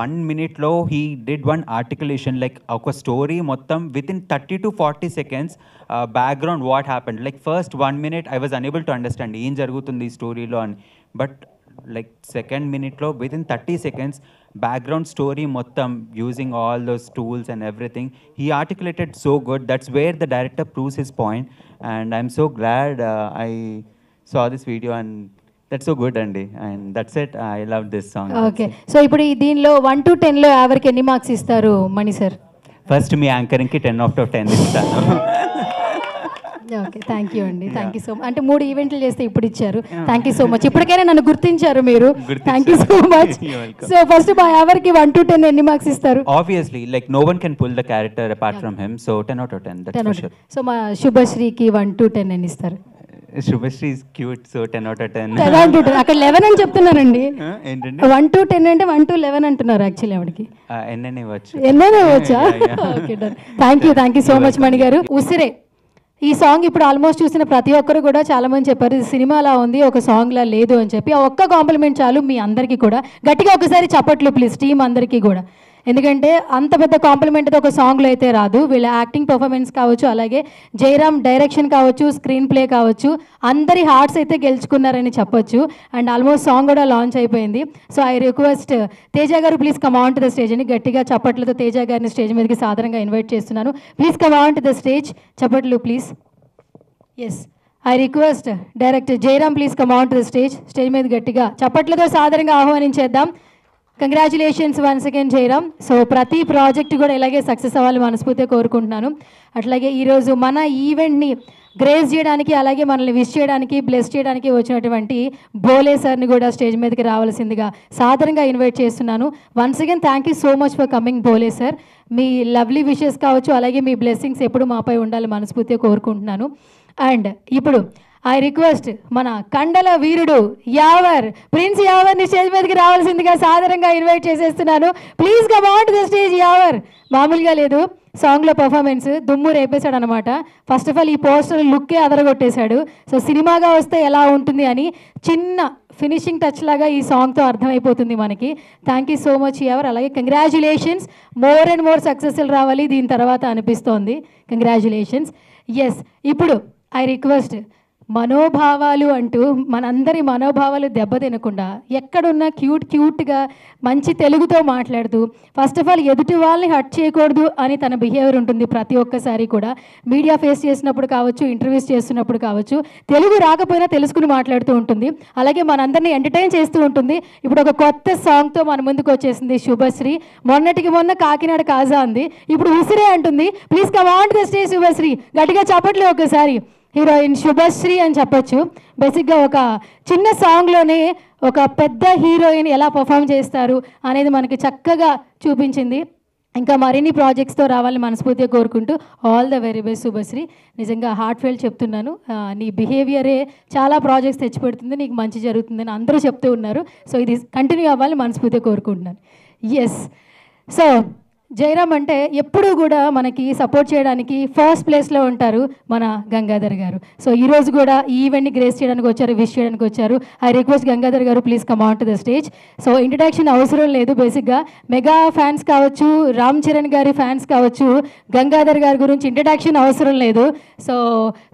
1 minute he did one articulation, like ఒక స్టోరీ మొత్తం within 30 to 40 seconds background what happened. Like first 1 minute I was unable to understand ఏం జరుగుతుంది ఈ స్టోరీలో అని, బట్ లైక్ సెకండ్ మినిట్లో within 30 seconds background story మొత్తం using all those tools and everything he articulated so good. That's where the director proves his point and I'm so glad I saw this video and that's so good అండి. and that's it, I love this song. Okay, so ఇప్పుడు దీనిలో 1 to 10 ఎవరికి ఎన్ని మార్క్స్ ఇస్తారు మణి సార్? ఫస్ట్ మీ యాంకరింగ్కి 10 out of 10 ఇస్తాను. ఓకే, థ్యాంక్ యూ అండి, థ్యాంక్ యూ సో మచ్. అంటే 3 ఈవెంట్లు చేస్తే ఇప్పుడు ఇచ్చారు, థ్యాంక్ యూ సో మచ్. ఇప్పటికైనా నన్ను గుర్తించారు మీరు, thank you so much. So first మా ఎవరికి 1 to 10 ఎన్ని మార్క్స్ ఇస్తారు? Obviously, like no one can pull the character apart from him, so 10 out of 10, that's for sure. So మా శుభశ్రీకి 1 to 10 ఎన్ని ఇస్తారు? Subhashree is cute, so 10 out of 10. 10 to 10 అక్కడ 11 అని చెప్తున్నానండి. ఏంటండి 1 to 10 అంటే 1 to 11 అంటున్నారు యాక్చువల్లీ ఆవిడకి. ఎన్నైనా ఇవ్వచ్చు. ఎన్నైనా వచ్చా? Okay, done. Thank you so much Mani garu. Usire ఈ సాంగ్ ఇప్పుడు ఆల్మోస్ట్ చూసిన ప్రతి ఒక్కరు కూడా చాలా మంది చెప్పారు ఇది సినిమాలా ఉంది, ఒక సాంగ్లా లేదు అని చెప్పి. ఆ ఒక్క కాంప్లిమెంట్ చాలు మీ అందరికీ కూడా. గట్టిగా ఒకసారి చప్పట్లు ప్లీజ్ టీం అందరికీ కూడా, ఎందుకంటే అంత పెద్ద కాంప్లిమెంట్ ఒక సాంగ్లో అయితే రాదు. వీళ్ళ యాక్టింగ్ పర్ఫార్మెన్స్ కావచ్చు, అలాగే జయరామ్ డైరెక్షన్ కావచ్చు, స్క్రీన్ ప్లే కావచ్చు, అందరి హార్ట్స్ అయితే గెలుచుకున్నారని చెప్పొచ్చు. అండ్ ఆల్మోస్ట్ సాంగ్ కూడా లాంచ్ అయిపోయింది. సో ఐ రిక్వెస్ట్ తేజ గారు please come on to the stage అని గట్టిగా చప్పట్లతో తేజ గారిని స్టేజ్ మీదకి సాధారణంగా ఇన్వైట్ చేస్తున్నాను. Please come on to the stage, చప్పట్లు please. Yes, I request director Jayaram please come on to the stage. Stage మీద గట్టిగా చప్పట్లతో సాధారణంగా ఆహ్వానించేద్దాం. Congratulations once again Jayaram. So ప్రతి ప్రాజెక్ట్ కూడా ఇలాగే సక్సెస్ అవ్వాలి మనస్ఫూర్తిగా కోరుకుంటున్నాను. అట్లాగే ఈరోజు మన ఈవెంట్ని గ్రేస్ చేయడానికి, అలాగే మనల్ని విష్ చేయడానికి, బ్లెస్ చేయడానికి వచ్చినటువంటి బోలే సార్ని కూడా స్టేజ్ మీదకి రావాల్సిందిగా సాధారణంగా ఇన్వైట్ చేస్తున్నాను. Once again thank you so much for coming Bole sir. మీ లవ్లీ విషెస్ కావచ్చు, అలాగే మీ బ్లెస్సింగ్స్ ఎప్పుడు మాపై ఉండాలి మనస్ఫూర్తిగా కోరుకుంటున్నాను. అండ్ ఇప్పుడు ఐ రిక్వెస్ట్ మన కండల వీరుడు యావర్ ప్రిన్స్ యావర్ని స్టేజ్ మీదకి రావాల్సిందిగా సాధారణంగా ఇన్వైట్ చేసేస్తున్నాను. Please come on to the stage. Yawar మామూలుగా లేదు, సాంగ్లో పర్ఫార్మెన్స్ దుమ్ము రేపేశాడు అనమాట. ఫస్ట్ ఆఫ్ ఆల్ ఈ పోస్టర్ లుక్కే అదరగొట్టేశాడు. సో సినిమాగా వస్తే ఎలా ఉంటుంది అని చిన్న ఫినిషింగ్ టచ్ లాగా ఈ సాంగ్తో అర్థమైపోతుంది మనకి. Thank you so much Yawar. అలాగే కంగ్రాచులేషన్స్, మోర్ అండ్ మోర్ సక్సెస్ఫుల్ రావాలి దీని తర్వాత అనిపిస్తోంది. కంగ్రాచులేషన్స్. ఎస్, ఇప్పుడు ఐ రిక్వెస్ట్ మనోభావాలు అంటూ మనందరి మనోభావాలు దెబ్బతినకుండా ఎక్కడున్నా క్యూట్గా మంచి తెలుగుతో మాట్లాడుతూ, ఫస్ట్ ఆఫ్ ఆల్ ఎదుటి వాళ్ళని హర్ట్ చేయకూడదు అని తన బిహేవియర్ ఉంటుంది ప్రతి ఒక్కసారి కూడా. మీడియా ఫేస్ చేసినప్పుడు కావచ్చు, ఇంటర్వ్యూస్ చేస్తున్నప్పుడు కావచ్చు, తెలుగు రాకపోయినా తెలుసుకుని మాట్లాడుతూ ఉంటుంది. అలాగే మనందరినీ ఎంటర్టైన్ చేస్తూ ఉంటుంది. ఇప్పుడు ఒక కొత్త సాంగ్తో మన ముందుకు వచ్చేసింది శుభశ్రీ. మొన్నటికి మొన్న కాకినాడ కాజా అంది, ఇప్పుడు ఉసిరే అంటుంది. Please come on to the stage Subhashree. గట్టిగా చెప్పట్లే ఒకసారి. హీరోయిన్ శుభశ్రీ అని చెప్పొచ్చు. బేసిక్గా ఒక చిన్న సాంగ్లోనే ఒక పెద్ద హీరోయిన్ ఎలా పర్ఫామ్ చేస్తారు అనేది మనకి చక్కగా చూపించింది. ఇంకా మరిన్ని ప్రాజెక్ట్స్తో రావాలని మనస్ఫూర్తిగా కోరుకుంటూ all the very best Subhashree. నిజంగా హార్ట్ ఫెయిల్ చెప్తున్నాను, నీ బిహేవియరే చాలా ప్రాజెక్ట్స్ తెచ్చిపెడుతుంది, నీకు మంచి జరుగుతుందని అందరూ చెప్తూ ఉన్నారు. సో ఇది కంటిన్యూ అవ్వాలని మనస్ఫూర్తిగా కోరుకుంటున్నాను. ఎస్, సో జయరామ్ అంటే ఎప్పుడూ కూడా మనకి సపోర్ట్ చేయడానికి ఫస్ట్ ప్లేస్లో ఉంటారు మన గంగాధర్ గారు. సో ఈరోజు కూడా ఈ ఈవెంట్ని గ్రేస్ చేయడానికి వచ్చారు, విష్ చేయడానికి వచ్చారు. ఐ రిక్వెస్ట్ గంగాధర్ గారు please come on to the stage. So introduction అవసరం లేదు, బేసిక్గా మెగా ఫ్యాన్స్ కావచ్చు, రామ్ చరణ్ గారి ఫ్యాన్స్ కావచ్చు, గంగాధర్ గారి గురించి ఇంట్రడక్షన్ అవసరం లేదు. సో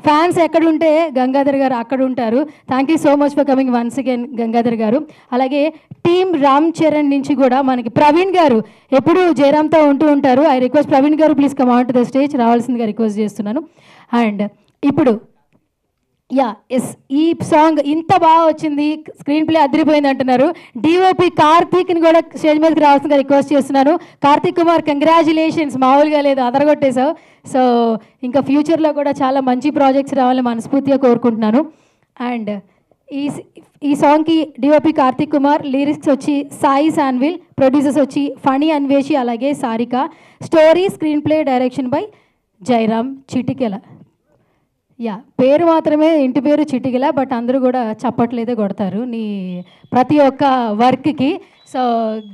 ఫ్యాన్స్ ఎక్కడుంటే గంగాధర్ గారు అక్కడ ఉంటారు. Thank you so much for coming once again Gangadhar గారు. అలాగే టీమ్ రామ్ చరణ్ నుంచి కూడా మనకి ప్రవీణ్ గారు ఎప్పుడు జయరామ్తో ఉంటూ ఉంటారు. ఐ రిక్వెస్ట్ ప్రవీణ్ గారు please come on to the stage రావాల్సిందిగా రిక్వెస్ట్ చేస్తున్నాను. అండ్ ఇప్పుడు ఎస్, ఈ సాంగ్ ఇంత బాగా వచ్చింది, స్క్రీన్ ప్లే అదిరిపోయింది అంటున్నారు. డిఓపి కార్తీక్ని కూడా స్టేజ్ మీదకి రావాల్సిందిగా రిక్వెస్ట్ చేస్తున్నాను. కార్తీక్ కుమార్ కంగ్రాచులేషన్స్, మామూలుగా లేదు, అదరగొట్టేశావు. సో ఇంకా ఫ్యూచర్లో కూడా చాలా మంచి ప్రాజెక్ట్స్ రావాలని మనస్ఫూర్తిగా కోరుకుంటున్నాను. అండ్ ఈ సాంగ్కి డిఓపి కార్తిక్ కుమార్, లిరిక్స్ వచ్చి సాయి శాన్విల్, ప్రొడ్యూసర్స్ వచ్చి ఫణి అన్వేషి అలాగే Sarika, story screen play direction by Jairam Chitikela. పేరు మాత్రమే ఇంటి పేరు చిటికెల, బట్ అందరూ కూడా చప్పట్లేదే కొడతారు నీ ప్రతి ఒక్క వర్క్కి. సో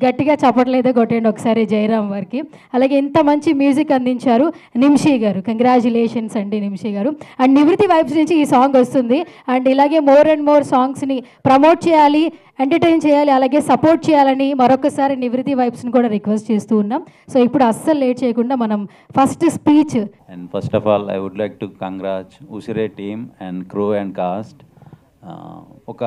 గట్టిగా చప్పట్లేదే కొట్టండి ఒకసారి జైరామ్ వర్క్కి. అలాగే ఇంత మంచి మ్యూజిక్ అందించారు నిమ్షి గారు, కంగ్రాచులేషన్స్ అండి నిమ్షి గారు. అండ్ నివృత్తి వైబ్స్ నుంచి ఈ సాంగ్ వస్తుంది. అండ్ ఇలాగే మోర్ అండ్ మోర్ సాంగ్స్ని ప్రమోట్ చేయాలి, ఎంటర్టైన్ చేయాలి, అలాగే సపోర్ట్ చేయాలని మరొకసారి నివృత్తి వైబ్స్ని కూడా రిక్వెస్ట్ చేస్తూ ఉన్నాం. సో ఇప్పుడు అస్సలు లేట్ చేయకుండా మనం first speech. And first of all, I would like to congratulate Usire team and crew and cast. ఒక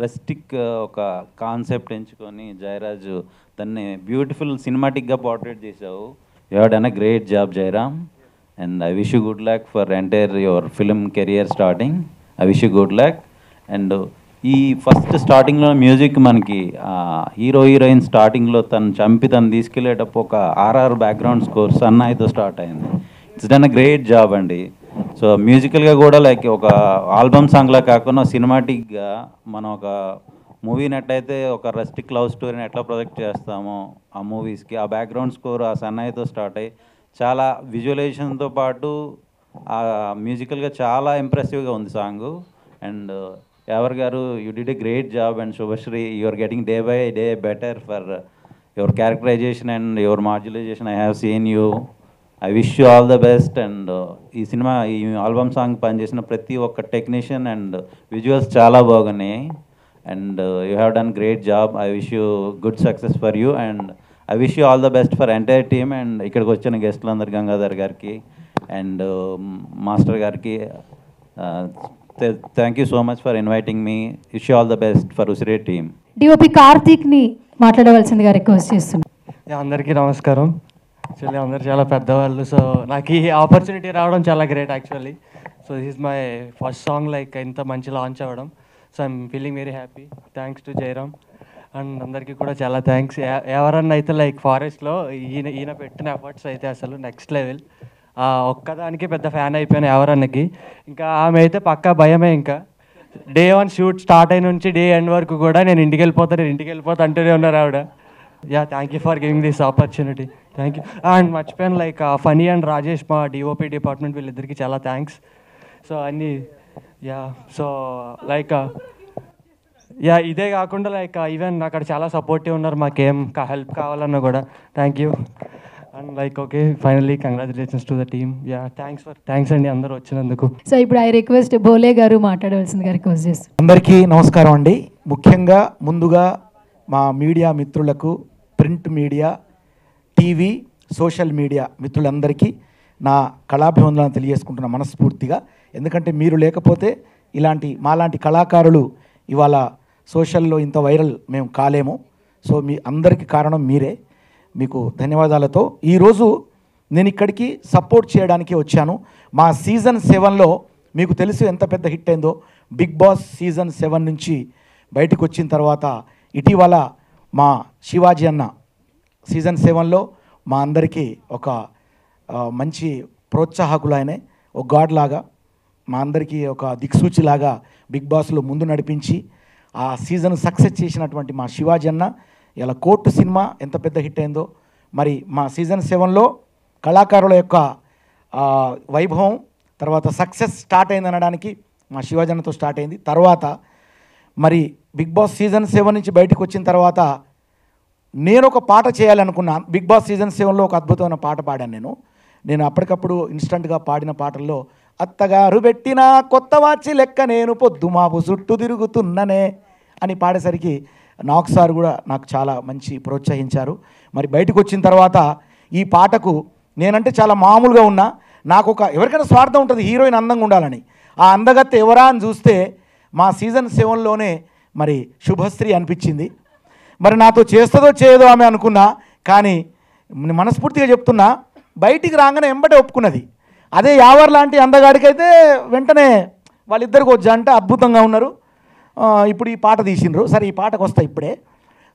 రెస్టిక్ ఒక కాన్సెప్ట్ ఎంచుకొని జయరాజు దాన్ని బ్యూటిఫుల్ సినిమాటిక్గా పోర్ట్రేట్ చేసావు. You have done a great job Jayaram, and I wish you good luck for entire your film career starting. I wish you good luck. And ఈ ఫస్ట్ స్టార్టింగ్లో మ్యూజిక్ మనకి హీరో హీరోయిన్ స్టార్టింగ్లో తను చంపి తను తీసుకెళ్ళేటప్పుడు ఒక ఆర్ఆర్ బ్యాక్గ్రౌండ్ స్కోర్ సన్నాయితో స్టార్ట్ అయింది. It's done a great job అండి. సో మ్యూజికల్గా కూడా లైక్ ఒక ఆల్బమ్ సాంగ్లా కాకుండా సినిమాటిక్గా మనం ఒక మూవీని ఎట్లయితే ఒక రస్టిక్ లవ్ స్టోరీని ఎట్లా ప్రొజెక్ట్ చేస్తామో ఆ మూవీస్కి ఆ బ్యాక్గ్రౌండ్ స్కోర్ ఆ సన్నాయితో స్టార్ట్ అయ్యి చాలా విజువలైజేషన్తో పాటు ఆ మ్యూజికల్గా చాలా ఇంప్రెసివ్గా ఉంది సాంగు. అండ్ ఎవర్ గారు you did a great job. And Subhashree you are getting day by day better for your characterization and your modulation. I have seen you. I wish you all the best. And ఈ సినిమా ఈ ఆల్బమ్ సాంగ్ పనిచేసిన ప్రతి ఒక్క టెక్నీషియన్ అండ్ విజువల్స్ చాలా బాగున్నాయి. And you have done great job. I wish you good success for you. And I wish you all the best for entire team. And ఇక్కడికి వచ్చిన గెస్టులందరూ గంగాధర్ గారికి అండ్ మాస్టర్ గారికి thank you so much for inviting me. Wish you all the best for Usire team. DOP కార్తిక్ని మాట్లాడవలసిందిగా రిక్వెస్ట్ చేస్తున్నాను. అందరికీ నమస్కారం. యాక్చువల్లీ అందరు చాలా పెద్దవాళ్ళు. సో నాకు ఈ ఆపర్చునిటీ రావడం చాలా great actually. So this is my first song like ఇంత మంచి లాంచ్ అవ్వడం. So I'm feeling very happy. Thanks to Jairam and అందరికీ కూడా చాలా థ్యాంక్స్. ఎవరన్నా అయితే లైక్ ఫారెస్ట్లో ఈయన పెట్టిన ఎఫర్ట్స్ అయితే అసలు నెక్స్ట్ లెవెల్. ఒక్కదానికి పెద్ద ఫ్యాన్ అయిపోయాను ఎవరన్నకి. ఇంకా ఆమె అయితే పక్కా భయమే. ఇంకా డే 1 షూట్ స్టార్ట్ అయిన నుంచి డే ఎండ్ వరకు కూడా నేను ఇంటికి వెళ్ళిపోతా అంటూనే ఉన్నారు ఆవిడ. Thank you for giving this opportunity. Thank you. And మర్చిపోయాను లైక్ ఫనీ అండ్ రాజేష్ మా డిఓపి డిపార్ట్మెంట్ వీళ్ళిద్దరికి చాలా థ్యాంక్స్. సో అన్నీ సో లైక్ ఇదే కాకుండా లైక్ ఈవెన్ అక్కడ చాలా సపోర్టివ్ ఉన్నారు. మాకేం హెల్ప్ కావాలన్నా కూడా thank you. And like okay finally congratulations to the team. Thanks అండి అందరూ వచ్చినందుకు. సో ఇప్పుడు ఐ రిక్వెస్ట్ బోలే గారు మాట్లాడవలసిందిగా రిక్వెస్ట్ చేస్తాను. అందరికీ నమస్కారం అండి. ముఖ్యంగా ముందుగా మా మీడియా మిత్రులకు, print media, TV, social media మిత్రులందరికీ నా కళాభివందనాలను తెలియజేసుకుంటున్నా మనస్ఫూర్తిగా. ఎందుకంటే మీరు లేకపోతే మాలాంటి కళాకారులు ఇవాళ సోషల్లో ఇంత వైరల్ మేము కాలేము. సో మీ అందరికీ కారణం మీరే. మీకు ధన్యవాదాలతో ఈరోజు నేను ఇక్కడికి సపోర్ట్ చేయడానికి వచ్చాను. మా సీజన్ 7లో మీకు తెలుసు ఎంత పెద్ద హిట్ అయిందో. బిగ్ బాస్ సీజన్ 7 నుంచి బయటకు వచ్చిన తర్వాత ఇటీవల మా శివాజీ అన్న సీజన్ 7లో మా అందరికీ ఒక మంచి ప్రోత్సాహకులు, ఆయనే ఒక గాడ్ లాగా మా అందరికీ ఒక దిక్సూచిలాగా బిగ్ బాస్లో ముందు నడిపించి ఆ సీజన్ సక్సెస్ చేసినటువంటి మా శివాజీ అన్న ఇలా కోర్టు సినిమా ఎంత పెద్ద హిట్ అయిందో. మరి మా సీజన్ 7లో కళాకారుల యొక్క వైభవం తర్వాత సక్సెస్ స్టార్ట్ అయింది అనడానికి మా శివాజీ అన్నతో స్టార్ట్ అయింది. తర్వాత మరి బిగ్ బాస్ సీజన్ 7 నుంచి బయటకు వచ్చిన తర్వాత నేను ఒక పాట చేయాలనుకున్నాను. బిగ్ బాస్ సీజన్ 7లో ఒక అద్భుతమైన పాట పాడాను నేను అప్పటికప్పుడు ఇన్స్టంట్గా పాడిన పాటల్లో అత్తగారు పెట్టిన కొత్త వాచి లెక్క నేను పొద్దుమాపు చుట్టూ తిరుగుతున్ననే అని పాడేసరికి నాగ్ సార్ కూడా నాకు చాలా మంచి ప్రోత్సహించారు. మరి బయటకు వచ్చిన తర్వాత ఈ పాటకు నేనంటే చాలా మామూలుగా ఉన్నా, నాకు ఒక ఎవరికైనా స్వార్థం ఉంటుంది హీరోయిన్ అందంగా ఉండాలని. ఆ అందగత్తె ఎవరా అని చూస్తే మా సీజన్ 7లోనే మరి శుభశ్రీ అనిపించింది. మరి నాతో చేస్తుందో చేయదో ఆమె అనుకున్నా, కానీ మనస్ఫూర్తిగా చెప్తున్నా బయటికి రాగానే ఎంబటే ఒప్పుకున్నది. అదే యావర్ లాంటి అందగాడికైతే వెంటనే వాళ్ళిద్దరికి ఒక జంట అద్భుతంగా ఉన్నారు. ఇప్పుడు ఈ పాట తీసిండ్రు. సరే ఈ పాటకు వస్తా ఇప్పుడే.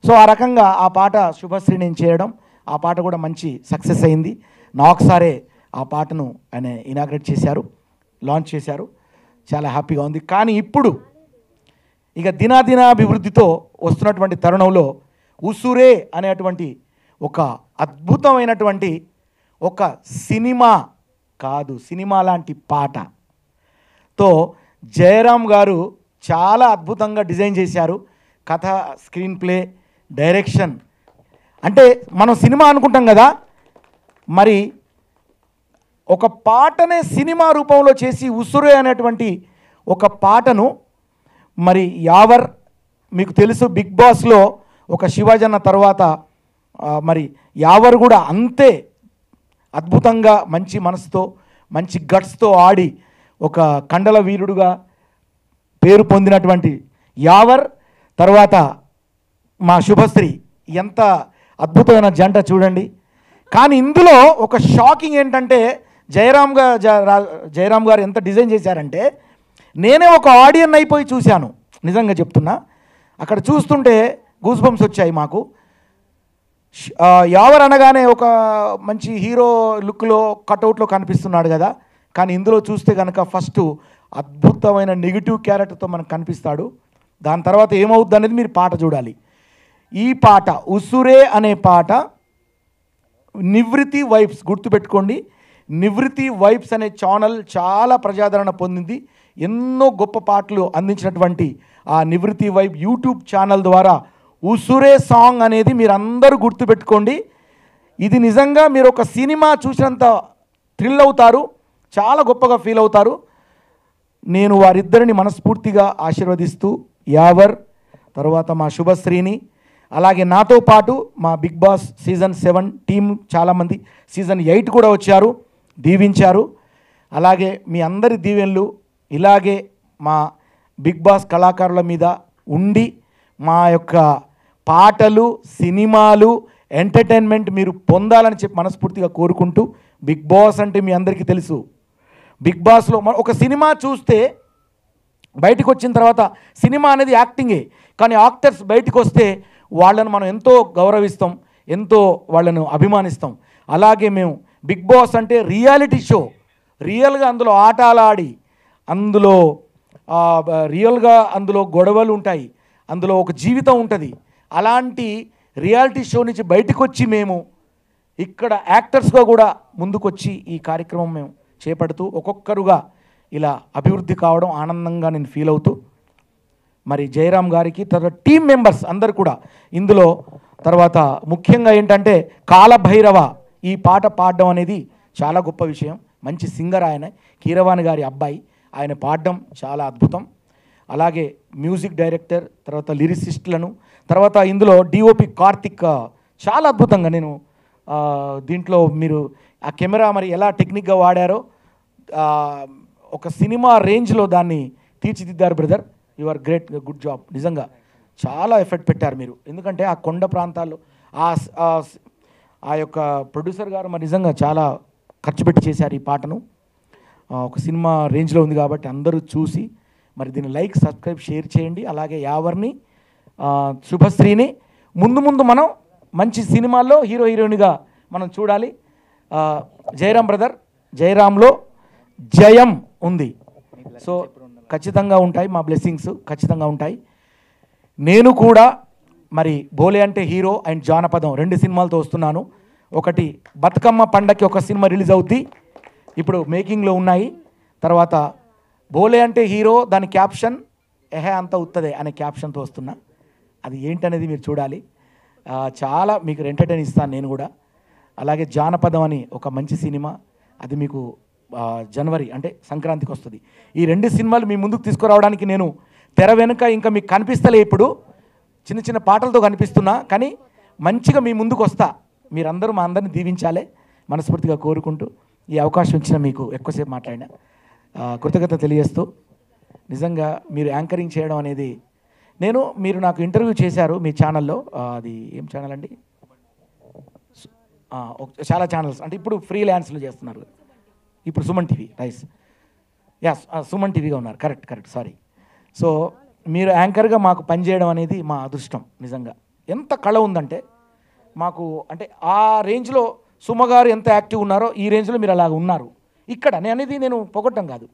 సో ఆ రకంగా ఆ పాట శుభశ్రీ నేను చేయడం, ఆ పాట కూడా మంచి సక్సెస్ అయింది. ఒకసారే ఆ పాటను ఆయన ఇనాగ్రేట్ చేశారు, లాంచ్ చేశారు. చాలా హ్యాపీగా ఉంది. కానీ ఇప్పుడు ఇక దినాదినాభివృద్ధితో వస్తున్నటువంటి తరుణంలో ఉసురే అనేటువంటి ఒక అద్భుతమైనటువంటి ఒక సినిమా కాదు, సినిమా లాంటి పాటతో జయరామ్ గారు చాలా అద్భుతంగా డిజైన్ చేశారు. కథ, స్క్రీన్ ప్లే, డైరెక్షన్. అంటే మనం సినిమా అనుకుంటాం కదా, మరి ఒక పాటనే సినిమా రూపంలో చేసి ఉసురే అనేటువంటి ఒక పాటను మరి యావర్, మీకు తెలుసు బిగ్ బాస్లో ఒక శివాజన్న తర్వాత మరి యావర్ కూడా అంతే అద్భుతంగా మంచి మనసుతో మంచి గట్స్తో ఆడి ఒక కండల వీరుడుగా పేరు పొందినటువంటి యావర్ తర్వాత మా శుభశ్రీ ఎంత అద్భుతమైన జంట చూడండి. కానీ ఇందులో ఒక షాకింగ్ ఏంటంటే జయరామ్ గారు ఎంత డిజైన్ చేశారంటే, నేనే ఒక ఆడియన్ అయిపోయి చూశాను, నిజంగా చెప్తున్నా. అక్కడ చూస్తుంటే గూస్ బంప్స్ వచ్చాయి మాకు. యావర్ అనగానే ఒక మంచి హీరో లుక్లో కటౌట్లో కనిపిస్తున్నాడు కదా, కానీ ఇందులో చూస్తే కనుక ఫస్ట్ అద్భుతమైన నెగిటివ్ క్యారెక్టర్తో మనకు కనిపిస్తాడు. దాని తర్వాత ఏమవుద్ది అనేది మీరు పాట చూడాలి. ఈ పాట ఉసురే అనే పాట నివృత్తి వైబ్స్, గుర్తుపెట్టుకోండి, నివృత్తి వైబ్స్ అనే ఛానల్ చాలా ప్రజాదరణ పొందింది. ఎన్నో గొప్ప పాటలు అందించినటువంటి ఆ నివృత్తి వైబ్ యూట్యూబ్ ఛానల్ ద్వారా ఉసురే సాంగ్ అనేది మీరు అందరూ గుర్తుపెట్టుకోండి. ఇది నిజంగా మీరు ఒక సినిమా చూసినంత థ్రిల్ అవుతారు, చాలా గొప్పగా ఫీల్ అవుతారు. నేను వారిద్దరిని మనస్ఫూర్తిగా ఆశీర్వదిస్తూ యావర్ తర్వాత మా శుభశ్రీని, అలాగే నాతో పాటు మా బిగ్ బాస్ సీజన్ 7 టీం చాలామంది సీజన్ 8 కూడా వచ్చారు, దీవించారు. అలాగే మీ అందరి దీవెనలు ఇలాగే మా బిగ్ బాస్ కళాకారుల మీద ఉండి మా యొక్క పాటలు, సినిమాలు, ఎంటర్టైన్మెంట్ మీరు పొందాలని చెప్పి మనస్ఫూర్తిగా కోరుకుంటూ, బిగ్ బాస్ అంటే మీ అందరికీ తెలుసు, బిగ్ బాస్లో ఒక సినిమా చూస్తే బయటకు వచ్చిన తర్వాత సినిమా అనేది యాక్టింగే, కానీ యాక్టర్స్ బయటకు వస్తే వాళ్ళను మనం ఎంతో గౌరవిస్తాం, ఎంతో వాళ్ళను అభిమానిస్తాం. అలాగే మేము బిగ్ బాస్ అంటే రియాలిటీ షో, రియల్గా అందులో ఆటలాడి, అందులో రియల్గా అందులో గొడవలు ఉంటాయి, అందులో ఒక జీవితం ఉంటుంది. అలాంటి రియాలిటీ షో నుంచి బయటకు వచ్చి మేము ఇక్కడ యాక్టర్స్గా కూడా ముందుకొచ్చి ఈ కార్యక్రమం మేము చేపడుతూ ఒక్కొక్కరుగా ఇలా అభివృద్ధి కావడం ఆనందంగా నేను ఫీల్ అవుతూ, మరి జయరామ్ గారికి తర్వాత టీం మెంబర్స్ అందరు కూడా ఇందులో, తర్వాత ముఖ్యంగా ఏంటంటే కాలభైరవ ఈ పాట పాడడం అనేది చాలా గొప్ప విషయం. మంచి సింగర్ ఆయన, కీరవాణి గారి అబ్బాయి, ఆయన పాడడం చాలా అద్భుతం. అలాగే మ్యూజిక్ డైరెక్టర్, తర్వాత లిరిసిస్టులను, తర్వాత ఇందులో డిఓపి కార్తిక్ చాలా అద్భుతంగా, నేను దీంట్లో మీరు ఆ కెమెరా మరి ఎలా టెక్నిక్గా వాడారో ఒక సినిమా రేంజ్లో దాన్ని తీర్చిదిద్దారు brother. You are great, good job. నిజంగా చాలా ఎఫర్ట్ పెట్టారు మీరు, ఎందుకంటే ఆ కొండ ప్రాంతాల్లో ఆ యొక్క ప్రొడ్యూసర్ గారు మరి నిజంగా చాలా ఖర్చు పెట్టి చేశారు ఈ పాటను. ఒక సినిమా రేంజ్లో ఉంది కాబట్టి అందరూ చూసి మరి దీన్ని లైక్, సబ్స్క్రైబ్, షేర్ చేయండి. అలాగే యావర్ని, శుభశ్రీని ముందు ముందు మనం మంచి సినిమాల్లో హీరో హీరోయిన్గా మనం చూడాలి. జయరామ్ బ్రదర్, జయరామ్లో జయం ఉంది, సో ఖచ్చితంగా ఉంటాయి, మా బ్లెస్సింగ్స్ ఖచ్చితంగా ఉంటాయి. నేను కూడా మరి బోలే అంటే హీరో అండ్ జానపదం 2 సినిమాలతో వస్తున్నాను. ఒకటి బతుకమ్మ పండగకి ఒక సినిమా రిలీజ్ అవుద్ది, ఇప్పుడు మేకింగ్లో ఉన్నాయి. తర్వాత బోలే అంటే హీరో, దాని క్యాప్షన్ ఎహే అంత ఉత్తదే అనే క్యాప్షన్తో వస్తున్నా. అది ఏంటనేది మీరు చూడాలి, చాలా మీకు ఎంటర్టైన్ ఇస్తాను నేను కూడా. అలాగే జానపదం అని ఒక మంచి సినిమా, అది మీకు జనవరి అంటే సంక్రాంతికి వస్తుంది. ఈ 2 సినిమాలు మీ ముందుకు తీసుకురావడానికి నేను తెర వెనుక ఇంకా మీకు కనిపిస్తలే, ఇప్పుడు చిన్న చిన్న పాటలతో కనిపిస్తున్నా, కానీ మంచిగా మీ ముందుకు వస్తా. మీరందరూ మా అందరిని దీవించాలే మనస్ఫూర్తిగా కోరుకుంటూ, ఈ అవకాశం ఇచ్చిన మీకు ఎక్కువసేపు మాట్లాడిన కృతజ్ఞత తెలియజేస్తూ, నిజంగా మీరు యాంకరింగ్ చేయడం అనేది మీరు నాకు ఇంటర్వ్యూ చేశారు మీ ఛానల్లో, అది ఏం ఛానల్ అండి, చాలా ఛానల్స్ అంటే ఇప్పుడు ఫ్రీలాన్స్లో చేస్తున్నారు, ఇప్పుడు సుమన్ టీవీ, రైస్, యస్ సుమన్ టీవీగా ఉన్నారు, కరెక్ట్ సారీ. సో మీరు యాంకర్గా మాకు పనిచేయడం అనేది మా అదృష్టం. నిజంగా ఎంత కళ ఉందంటే మాకు, అంటే ఆ రేంజ్లో సుమగారు ఎంత యాక్టివ్ ఉన్నారో ఈ రేంజ్లో మీరు అలాగ ఉన్నారు ఇక్కడ. నేను పొగట్టం కాదు,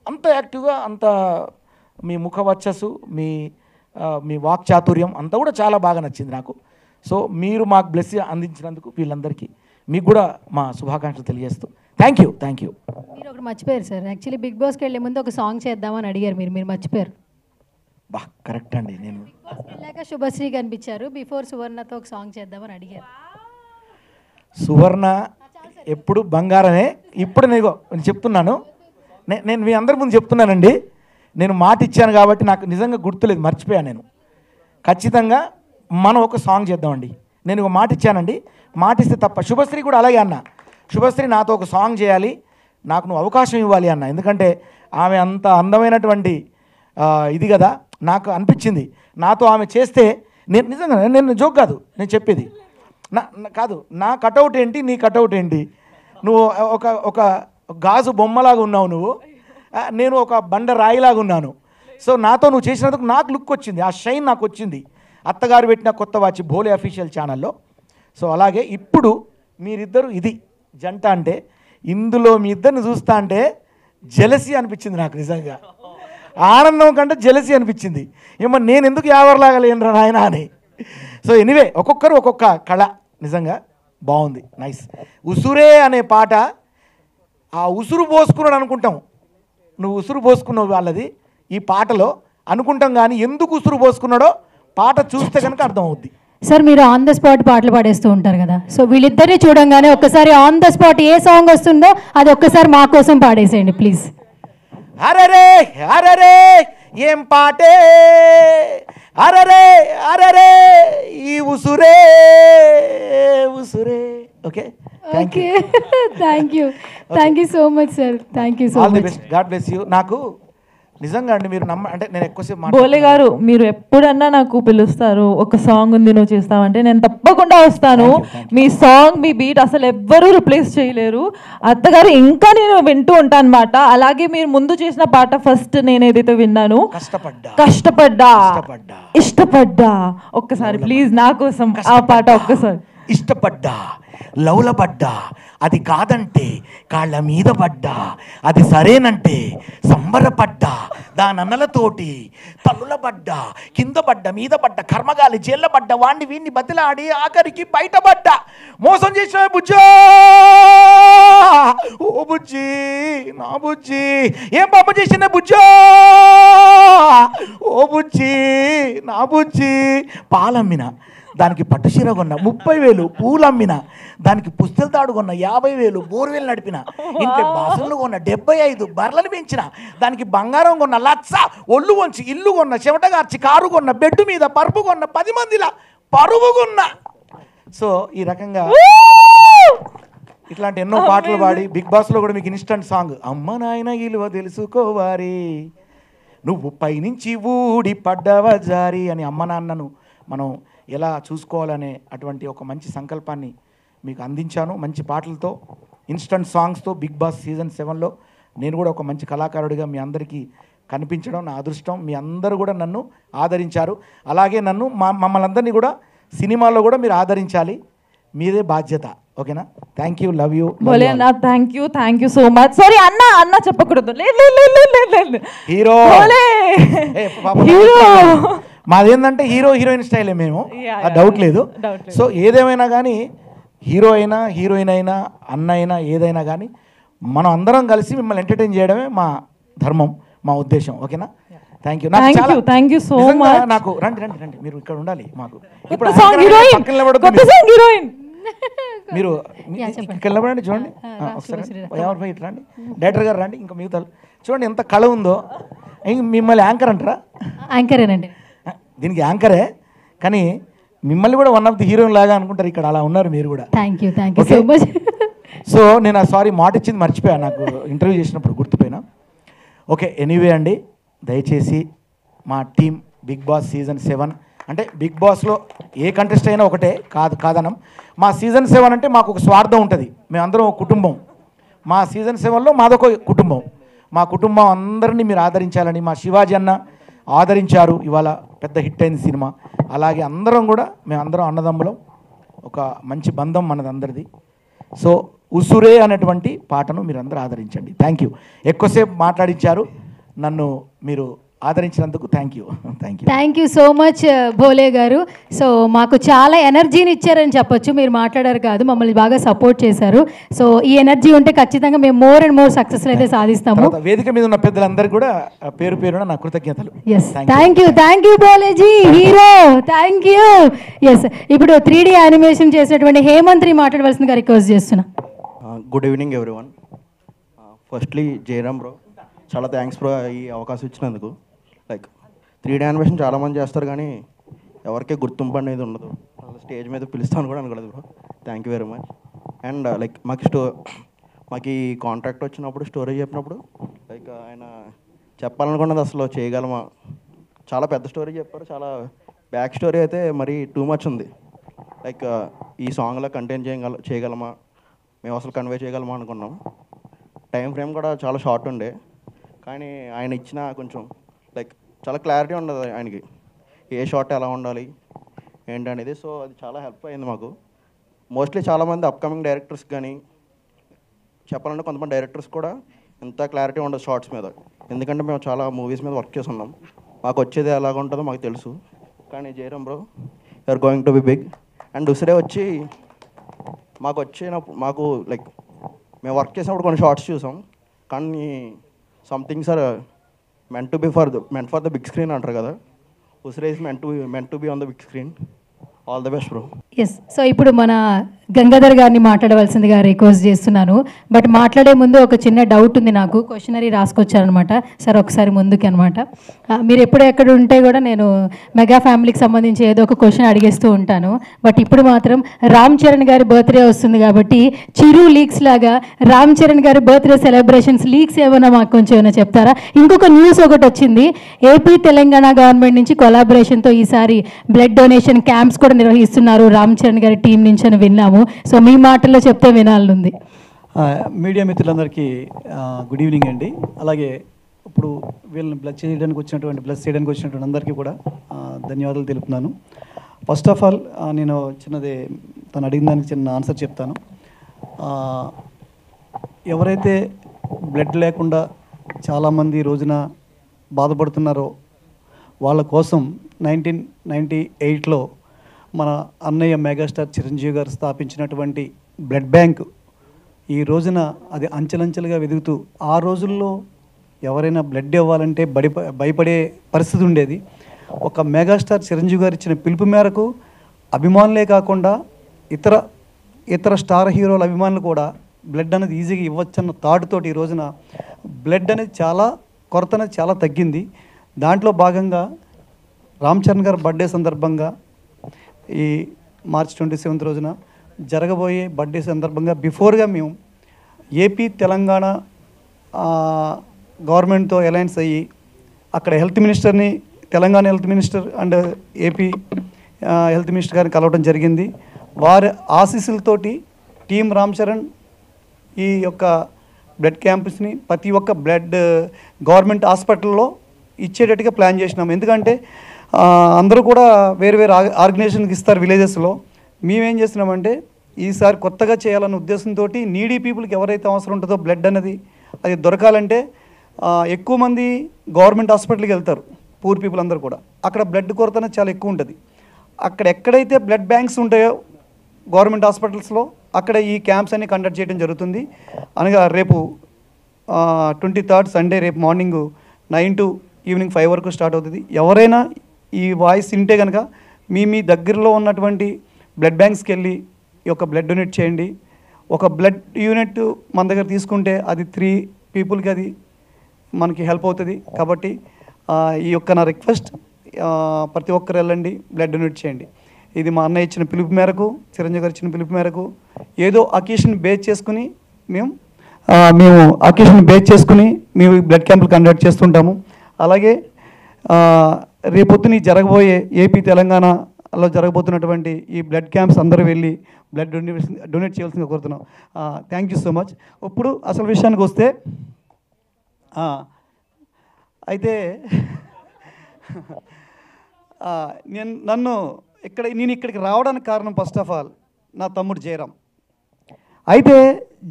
అంత యాక్టివ్గా, అంత మీ ముఖ వచ్చస్సు, మీ మీ వాక్చాతుర్యం అంతా కూడా చాలా బాగా నచ్చింది నాకు. సో మీరు మాకు బ్లెస్ అందించినందుకు వీళ్ళందరికీ మీకు కూడా మా శుభాకాంక్షలు తెలియజేస్తూ థ్యాంక్ యూ. మీరు ఒకటి మర్చిపోయారు సార్. యాక్చువల్లీ బిగ్ బాస్కి వెళ్ళే ముందు ఒక సాంగ్ చేద్దామని అడిగారు మీరు మర్చిపోయారు. బా కరెక్ట్ అండి. నేను వెళ్ళాక శుభశ్రీ కనిపించారు, బిఫోర్ సువర్ణతో ఒక సాంగ్ చేద్దామని అడిగారు. సువర్ణ ఎప్పుడు బంగారమే. ఇప్పుడు నేను చెప్తున్నాను, నేను మీ అందరి ముందు చెప్తున్నానండి, నేను మాట ఇచ్చాను కాబట్టి నాకు నిజంగా గుర్తులేదు, మర్చిపోయాను నేను. ఖచ్చితంగా మనం ఒక సాంగ్ చేద్దామండి. నేను ఒక మాట ఇచ్చానండి, మాట ఇస్తే తప్ప. శుభశ్రీ కూడా అలాగే అన్న, శుభశ్రీ నాతో ఒక సాంగ్ చేయాలి, నాకు నువ్వు అవకాశం ఇవ్వాలి అన్న. ఎందుకంటే ఆమె అంత అందమైనటువంటి ఇది కదా, నాకు అనిపించింది నాతో ఆమె చేస్తే నేను నిజంగా, నేను జోక్ కాదు నేను చెప్పేది, కాదు నా కటౌట్ ఏంటి నీ కటౌట్ ఏంటి, నువ్వు ఒక గాజు బొమ్మలాగా ఉన్నావు నువ్వు, నేను ఒక బండ రాయిలాగా ఉన్నాను. సో నాతో నువ్వు చేసినందుకు నాకు లుక్ వచ్చింది, ఆ షైన్ నాకు వచ్చింది. అత్తగారు పెట్టిన కొత్త వాచి భోలే అఫీషియల్ ఛానల్లో. సో అలాగే ఇప్పుడు మీరిద్దరు ఇది జంట అంటే, ఇందులో మీ ఇద్దరిని చూస్తా అంటే జెలసీ అనిపించింది నాకు, నిజంగా ఆనందం కంటే జెలసీ అనిపించింది. ఏమో నేను ఎందుకు యావర్లాగా లేనురా నాయన అని. సో ఎనీవే ఒక్కొక్కరు ఒక్కొక్క కళ, నిజంగా బాగుంది, నైస్. ఉసురే అనే పాట, ఆ ఉసురు పోసుకున్నాడు అనుకుంటాం, నువ్వు ఉసురు పోసుకున్నావు వాళ్ళది ఈ పాటలో అనుకుంటాం, కానీ ఎందుకు ఉసురు పోసుకున్నాడో పాట చూస్తే కనుక అర్థం అవుద్ది. సార్ మీరు ఆన్ ద స్పాట్ పాటలు పాడేస్తూ ఉంటారు కదా, సో వీళ్ళిద్దరిని చూడంగానే ఒక్కసారి on the spot A song వస్తుందో అది ఒక్కసారి మా కోసం పాడేసేయండి ప్లీజ్. అరరే అరరే ఏం పాటే, అరరే అరరే ఈ ఉసురే ఉసురే. Okay thank you so much sir, thank you so all the much. Best, God bless you. నాకు నిజంగా అండి మీరు అంటే నేను ఎక్కువసేపు బోలే గారు మీరు ఎప్పుడన్నా నాకు పిలుస్తారు, ఒక సాంగ్ ఉంది నువ్వు చేస్తావంటే నేను తప్పకుండా వస్తాను. మీ సాంగ్ మీ బీట్ అసలు ఎవ్వరూ రిప్లేస్ చేయలేరు. అత్తగారు ఇంకా నేను వింటూ ఉంటాను అనమాట. అలాగే మీరు ముందు చేసిన పాట ఫస్ట్ నేను ఏదైతే విన్నాను, కష్టపడ్డా ఇష్టపడ్డా, ఒక్కసారి ప్లీజ్ నా కోసం ఆ పాట ఒక్కసారి. ఇష్టపడ్డా లౌలపడ్డా, అది కాదంటే కాళ్ళ మీద పడ్డా, అది సరేనంటే సంబరపడ్డా, దానన్నలతోటి తల్లులపడ్డా, కింద పడ్డ మీద పడ్డ, కర్మగాలి జైళ్ళ పడ్డ, వాణ్ణి వీణ్ణి బతిలాడి ఆఖరికి బయటపడ్డా, మోసం చేసిన బుజ్జా ఓ బుజ్జి నా బుజ్జి, ఏం పాప చేసిన బుజ్జా ఓ బుజ్జి నా బుజ్జి, పాలమ్మిన దానికి పట్టుచీర కొన్న 30,000, పూలు అమ్మిన దానికి పుస్తల తాడు కొన్న 50,000, బోర్వేలు నడిపిన ఇంట్లో బాసులు కొన్న 75, బర్రెలను పెంచిన దానికి బంగారం కొన్న 1,00,000, ఒళ్ళు వంచి ఇల్లు కొన్న, చెమటగార్చి కారు కొన్న, బెడ్ మీద పరుపు కొన్న, 10 మందిలా పరువు కొన్న. సో ఈ రకంగా ఇట్లాంటి ఎన్నో పాటలు పాడి బిగ్ బాస్లో కూడా మీకు ఇన్స్టంట్ సాంగ్ అమ్మ నాయన ఇలువ తెలుసుకోవారి, నువ్వు పైనుంచి ఊడి పడ్డవ జారి అని అమ్మ నాన్నను మనం ఎలా చూసుకోవాలనే అటువంటి ఒక మంచి సంకల్పాన్ని మీకు అందించాను. మంచి పాటలతో, ఇన్స్టంట్ సాంగ్స్తో బిగ్ బాస్ సీజన్ 7లో నేను కూడా ఒక మంచి కళాకారుడిగా మీ అందరికీ కనిపించడం నా అదృష్టం. మీ అందరూ కూడా నన్ను ఆదరించారు. అలాగే నన్ను మమ్మల్ని అందరినీ కూడా సినిమాల్లో కూడా మీరు ఆదరించాలి, మీదే బాధ్యత. ఓకేనా? Thank you, love you. Bhole అన్న thank you so much. Sorry అన్న చెప్పకూడదు, హీరో హీరో మాదేంటంటే హీరోయిన్ స్టైలే మేము, డౌట్ లేదు. సో ఏదేమైనా కానీ హీరో అయినా హీరోయిన్ అయినా అన్న అయినా ఏదైనా కానీ మనం అందరం కలిసి మిమ్మల్ని ఎంటర్టైన్ చేయడమే మా ధర్మం, మా ఉద్దేశం. ఓకేనా? Thank you so much. నాకు రండి మీరు ఇక్కడ ఉండాలి. మాకు ఇప్పుడు మీరు ఇక్కడ నిలబడండి, చూడండి ఒకసారి. ఎవరు ఇట్లా రండి, డైరెక్టర్ గారు రండి, ఇంకా మిగతా చూడండి ఎంత కళ ఉందో. మిమ్మల్ని యాంకర్ అంటారా? యాంకరేనండి, దీనికి యాంకరే, కానీ మిమ్మల్ని కూడా వన్ ఆఫ్ ది హీరోయిన్ లాగా అనుకుంటారు. ఇక్కడ అలా ఉన్నారు మీరు కూడా. Thank you so much. So నేను సారీ మాట ఇచ్చింది మర్చిపోయా, నాకు ఇంటర్వ్యూ చేసినప్పుడు గుర్తుపోయినా. ఓకే, ఎనీవే అండి, దయచేసి మా టీం బిగ్ బాస్ సీజన్ 7 అంటే బిగ్ బాస్లో ఏ కంటెస్ట్ అయినా ఒకటే కాదనం. మా సీజన్ 7 అంటే మాకు ఒక స్వార్థం ఉంటుంది, మేమందరం ఒక కుటుంబం. మా సీజన్ 7లో మాదొక కుటుంబం. మా కుటుంబం అందరినీ మీరు ఆదరించాలని, మా శివాజీ అన్న ఆదరించారు, ఇవాళ పెద్ద హిట్ అయింది సినిమా. అలాగే అందరం కూడా మేమందరం అన్నదమ్ములం, ఒక మంచి బంధం మనది అందరిది. సో ఉసురే అనేటువంటి పాటను మీరు అందరూ ఆదరించండి. Thank you. ఎక్కువసేపు మాట్లాడించారు, నన్ను మీరు ఆదరించినందుకు thank you. Thank you so much Bhole garu. So మాకు చాలా ఎనర్జీని ఇచ్చారని చెప్పొచ్చు. మీరు మాట్లాడారు కాదు, మమ్మల్ని బాగా సపోర్ట్ చేశారు. సో ఈ ఎనర్జీ ఉంటే ఖచ్చితంగా మేము మోర్ అండ్ మోర్ సక్సెస్ అయితే సాధిస్తాము. వేదిక మీద ఉన్న పెద్దలందరికీ కూడా పేరు పేరున నా కృతజ్ఞతలు. Yes, thank you Bholeji hero, thank you. Yes, ఇప్పుడు 3D యానిమేషన్ చేసినటువంటి హేమంత్రి మాట్లాడవలసిందిగా రిక్వెస్ట్ చేస్తున్నా. Good evening everyone. Firstly Jayaram bro, చాలా థ్యాంక్స్ బ్రో ఈ అవకాశం ఇచ్చినందుకు. లైక్ 3D యానిమేషన్ చాలామంది చేస్తారు కానీ ఎవరికే గుర్తింపు అనేది ఉండదు. స్టేజ్ మీద పిలుస్తాను కూడా అనుకోలేదు bro. Thank you very much. And like మాకు ఈ కాంట్రాక్ట్ వచ్చినప్పుడు స్టోరీ చెప్పినప్పుడు లైక్ ఆయన చెప్పాలనుకున్నది అసలు చేయగలమా, చాలా పెద్ద స్టోరీ చెప్పారు. చాలా బ్యాక్ స్టోరీ అయితే మరి టూ మచ్ ఉంది. లైక్ ఈ సాంగ్లో కంటెంట్ చేయగలమా, మేము అసలు కన్వే చేయగలమా అనుకున్నాం. టైం ఫ్రేమ్ కూడా చాలా షార్ట్ ఉండే, కానీ ఆయన ఇచ్చిన కొంచెం లైక్ చాలా క్లారిటీ ఉండదు ఆయనకి, ఏ షాట్ ఎలా ఉండాలి ఏంటనేది. సో అది చాలా హెల్ప్ అయింది మాకు. మోస్ట్లీ చాలామంది అప్కమింగ్ డైరెక్టర్స్ కానీ చెప్పాలంటే కొంతమంది డైరెక్టర్స్ కూడా ఎంత క్లారిటీ ఉండదు షార్ట్స్ మీద, ఎందుకంటే మేము చాలా మూవీస్ మీద వర్క్ చేస్తున్నాం. మాకు వచ్చేది ఎలాగ ఉంటుందో మాకు తెలుసు. కానీ Jayaram bro, you're going to be big. And Usire వచ్చి మాకు లైక్ మేము వర్క్ చేసినప్పుడు కొన్ని షార్ట్స్ చూసాం, కానీ somethings are meant for the big screen అంటారు కదా. Usire is meant to be on the big screen. All the best bro. Yes, so ఇప్పుడు మన గంగాధర్ గారిని మాట్లాడవలసిందిగా రిక్వెస్ట్ చేస్తున్నాను. బట్ మాట్లాడే ముందు ఒక చిన్న డౌట్ ఉంది నాకు. క్వశ్చనరీ రాసుకొచ్చారనమాట సార్, ఒకసారి ముందుకి అనమాట. మీరు ఎప్పుడు ఎక్కడ ఉంటే కూడా నేను మెగా ఫ్యామిలీకి సంబంధించి ఏదో ఒక క్వశ్చన్ అడిగేస్తూ ఉంటాను. బట్ ఇప్పుడు మాత్రం రామ్ చరణ్ గారి బర్త్డే వస్తుంది కాబట్టి చిరు లీక్స్ లాగా రామ్ చరణ్ గారి బర్త్డే సెలబ్రేషన్స్ లీక్స్ ఏమైనా మాకు కొంచెం ఏమైనా చెప్తారా? ఇంకొక న్యూస్ ఒకటి వచ్చింది, ఏపీ తెలంగాణ గవర్నమెంట్ నుంచి కొలాబరేషన్తో ఈసారి బ్లడ్ డొనేషన్ క్యాంప్స్ కూడా నిర్వహిస్తున్నారు రామ్ చరణ్ గారి టీం నుంచి అని విన్నాము. సో మీ మాటల్లో చెప్తే వినాలనుంది. మీడియా మిత్రులందరికీ గుడ్ ఈవినింగ్ అండి. అలాగే ఇప్పుడు వీళ్ళని బ్లెస్ చేయడానికి వచ్చినటువంటి అందరికీ కూడా ధన్యవాదాలు తెలుపుతున్నాను. ఫస్ట్ ఆఫ్ ఆల్ నేను చిన్నది తను అడిగిన దానికి చిన్న ఆన్సర్ చెప్తాను. ఎవరైతే బ్లడ్ లేకుండా చాలామంది ఈ రోజున బాధపడుతున్నారో వాళ్ళ కోసం 1998లో మన అన్నయ్య మెగాస్టార్ చిరంజీవి గారు స్థాపించినటువంటి బ్లడ్ బ్యాంక్ ఈ రోజున అది అంచెలంచెలుగా వెదుగుతూ, ఆ రోజుల్లో ఎవరైనా బ్లడ్ ఇవ్వాలంటే భయపడే పరిస్థితి ఉండేది. ఒక మెగాస్టార్ చిరంజీవి గారు ఇచ్చిన పిలుపు మేరకు అభిమానులే కాకుండా ఇతర స్టార్ హీరోల అభిమానులు కూడా బ్లడ్ అనేది ఈజీగా ఇవ్వచ్చన్న థాట్తోటి ఈ రోజున బ్లడ్ అనేది కొరత అనేది చాలా తగ్గింది. దాంట్లో భాగంగా రామ్ చరణ్ గారి బర్త్డే సందర్భంగా ఈ మార్చ్ 27 రోజున జరగబోయే బర్త్డే సందర్భంగా బిఫోర్గా మేము ఏపీ తెలంగాణ గవర్నమెంట్తో అలయన్స్ అయ్యి అక్కడ Telangana health minister and AP health minister గారిని కలవడం జరిగింది. వారి ఆశీస్సులతోటి టీం రామ్ చరణ్ ఈ యొక్క బ్లడ్ క్యాంప్స్ని ప్రతి ఒక్క బ్లడ్ గవర్నమెంట్ హాస్పిటల్లో ఇచ్చేటట్టుగా ప్లాన్ చేసినాం. ఎందుకంటే అందరూ కూడా వేరు ఆర్గనైజేషన్కి ఇస్తారు విలేజెస్లో. మేమేం చేస్తున్నామంటే ఈసారి కొత్తగా చేయాలన్న ఉద్దేశంతో నీడీ పీపుల్కి ఎవరైతే అవసరం ఉంటుందో బ్లడ్ అనేది అది దొరకాలంటే ఎక్కువ మంది గవర్నమెంట్ హాస్పిటల్కి వెళ్తారు, పూర్ పీపుల్ అందరూ కూడా. అక్కడ బ్లడ్ కొరత అనేది చాలా ఎక్కువ ఉంటుంది. ఎక్కడైతే బ్లడ్ బ్యాంక్స్ ఉంటాయో గవర్నమెంట్ హాస్పిటల్స్లో అక్కడ ఈ క్యాంప్స్ అన్ని కండక్ట్ చేయడం జరుగుతుంది. అనగా రేపు 23rd సండే రేపు మార్నింగ్ 9 to ఈవినింగ్ 5 వరకు స్టార్ట్ అవుతుంది. ఎవరైనా ఈ వాయిస్ వింటే కనుక మీ దగ్గరలో ఉన్నటువంటి బ్లడ్ బ్యాంక్స్కి వెళ్ళి ఈ యొక్క బ్లడ్ డొనేట్ చేయండి. ఒక బ్లడ్ యూనిట్ మన దగ్గర తీసుకుంటే అది 3 పీపుల్కి అది మనకి హెల్ప్ అవుతుంది. కాబట్టి ఈ యొక్క నా రిక్వెస్ట్, ప్రతి ఒక్కరు వెళ్ళండి, బ్లడ్ డొనేట్ చేయండి. ఇది మా అన్నయ్య ఇచ్చిన పిలుపు మేరకు, చిరంజీవి గారు ఇచ్చిన పిలుపు మేరకు ఏదో అకేషన్ బేస్ చేసుకుని మేము అకేషన్ బేస్ చేసుకుని మేము బ్లడ్ క్యాంపులు కండక్ట్ చేస్తుంటాము. అలాగే రేపొద్దున జరగబోయే ఏపీ తెలంగాణలో జరగబోతున్నటువంటి ఈ బ్లడ్ క్యాంప్స్ అందరూ వెళ్ళి బ్లడ్ డొనేట్ చేయాల్సిందిగా కోరుతున్నాం. Thank you so much. ఇప్పుడు అసలు విషయానికి వస్తే అయితే నేను ఇక్కడికి రావడానికి కారణం ఫస్ట్ ఆఫ్ ఆల్ నా తమ్ముడు జయరామ్. అయితే